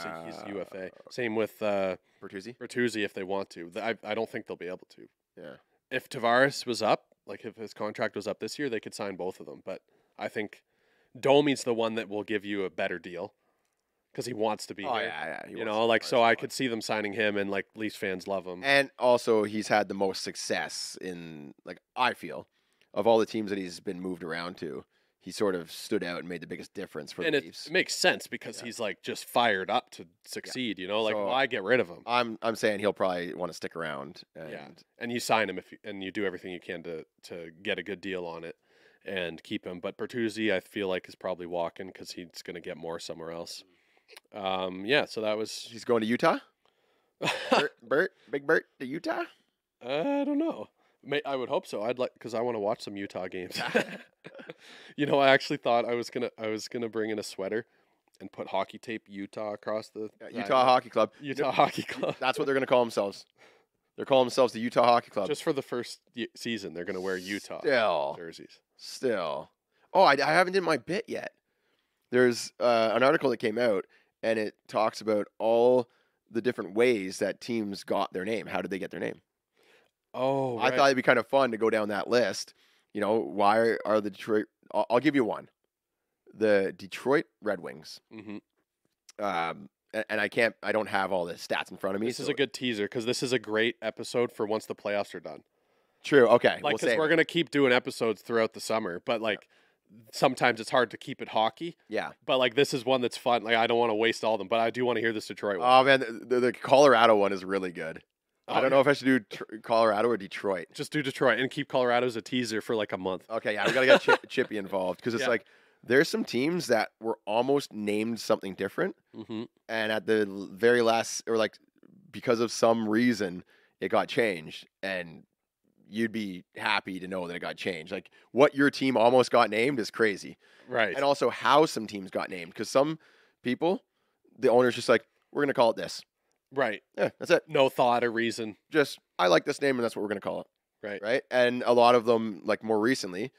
UFA. Same with Bertuzzi? if they want to. I don't think they'll be able to. Yeah. If Tavares was up, like if his contract was up this year, they could sign both of them. But I think Domi's the one that will give you a better deal because he wants to be Oh here. yeah. He You wants know, to like be so part I of the could see them signing him, and like Leafs fans love him. And also, he's had the most success in, like, I feel, of all the teams that he's been moved around to. He sort of stood out and made the biggest difference for And the it Leafs. makes sense because he's like just fired up to succeed. You know, like So, why get rid of him? I'm saying he'll probably want to stick around. And Yeah, and you sign him and you do everything you can to get a good deal on it and keep him. But Bertuzzi, I feel like, is probably walking because he's going to get more somewhere else. Yeah, so that was. he's going to Utah. Big Bert to Utah. I don't know. I would hope so. I'd like because I want to watch some Utah games. You know, I actually thought I was gonna bring in a sweater and put hockey tape Utah across the Utah Hockey Club. Utah Hockey Club. That's what they're going to call themselves. They're calling themselves the Utah Hockey Club. Just for the first season, they're gonna wear Utah jerseys. Still. Oh, I haven't done my bit yet. There's an article that came out, and it talks about all the different ways that teams got their name. How did they get their name? Oh, I thought it'd be kind of fun to go down that list. You know, why are the Detroit? I'll give you one. The Detroit Red Wings. Mm-hmm. And I don't have all the stats in front of me. This is a good teaser because this is a great episode for once the playoffs are done. True. Okay. Like, because we're gonna keep doing episodes throughout the summer, but like sometimes it's hard to keep it hockey. Yeah. But like this is one that's fun. Like I don't want to waste all of them, but I do want to hear this Detroit one. Oh man, the Colorado one is really good. I don't yeah. know if I should do Colorado or Detroit. Just do Detroit and keep Colorado as a teaser for like a month. Okay, yeah, we gotta get Chippy involved because it's Yeah. like there's some teams that were almost named something different, Mm-hmm. and at the very last, or like because of some reason, it got changed, and you'd be happy to know that it got changed. Like what your team almost got named is crazy, Right. and also how some teams got named because some people, the owner's just like, we're gonna call it this. Right. Yeah, that's it. No thought or reason. Just I like this name, and that's what we're gonna call it. Right. Right? And a lot of them, like more recently,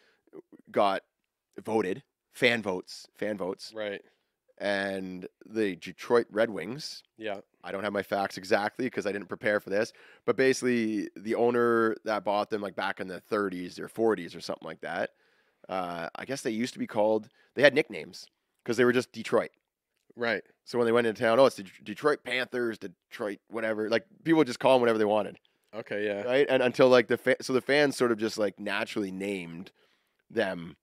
got voted, fan votes. Right. And the Detroit Red Wings, Yeah. I don't have my facts exactly because I didn't prepare for this, but basically the owner that bought them like back in the 30s or 40s or something like that, I guess they used to be called, they had nicknames because they were just Detroit. Right. So when they went into town, oh, it's the Detroit Panthers, Detroit whatever, like people would just call them whatever they wanted. Okay. Yeah. Right, and until like so the fans sort of just like naturally named them,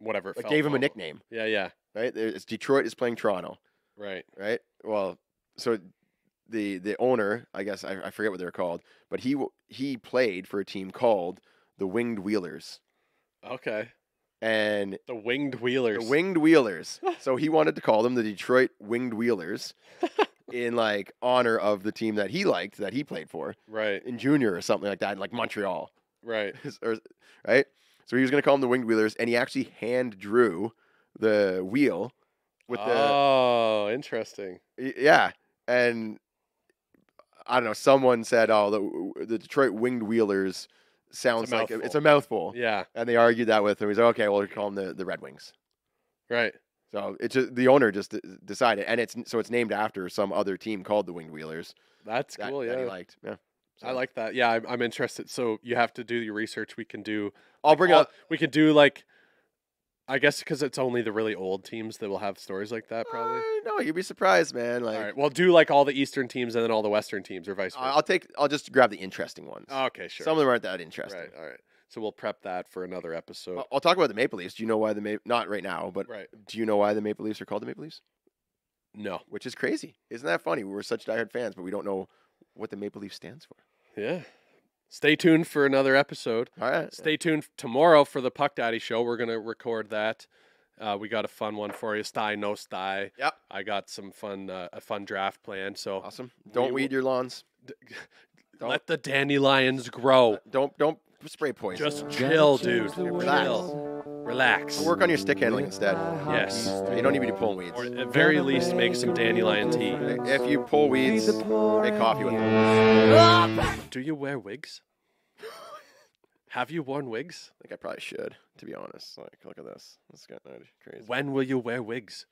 Whatever. It like felt gave them a normal. nickname. Yeah. Yeah. Right, it's Detroit is playing Toronto. Right. Right, well, so the owner, I guess I forget what they're called, but he played for a team called the Winged Wheelers, Okay. and The Winged Wheelers. the Winged Wheelers. So he wanted to call them the Detroit Winged Wheelers in like honor of the team that he liked that he played for Right. in junior or something like that, in like Montreal. Right. Right? So he was going to call them the Winged Wheelers, and he actually hand drew the wheel with Oh, interesting. yeah, and I don't know. Someone said, "Oh, the Detroit Winged Wheelers sounds like mouthful. it's a mouthful," Yeah. and they argued that with him. He's like, "Okay, well, we call them the Red Wings." Right. So it's just the owner just decided, and it's named after some other team called the Winged Wheelers. That's That, cool. that he Yeah. liked. Yeah, so, I like that. Yeah, I'm interested. So you have to do your research. We can do. I'll bring up. We could do like I guess because it's only the really old teams that will have stories like that, probably. No, you'd be surprised, man. Like, All right. Well, do like all the Eastern teams and then all the Western teams, or vice versa. I'll just grab the interesting ones. Okay, sure. Some of them aren't that interesting. Right. All right. So we'll prep that for another episode. I'll talk about the Maple Leafs. Do you know why not right now, but Right. do you know why the Maple Leafs are called the Maple Leafs? No. Which is crazy. Isn't that funny? We're such diehard fans, but we don't know what the Maple Leaf stands for. Yeah. Stay tuned for another episode. All right. Stay tuned tomorrow for the Puck Daddy show. We're going to record that. We got a fun one for you. Sty, no sty. Yep. I got some a fun draft planned. So Awesome. Don't weed your lawns. let the dandelions grow. Don't spray poison. Just chill, dude. Relax. Relax. Work on your stick handling instead. Yes. You don't need to be pulling weeds. Or at very least, make some dandelion tea. If you pull weeds, make coffee with them. Do you wear wigs? Have you worn wigs? I think I probably should, to be honest. Like, look at this. This is kind of crazy. When will you wear wigs?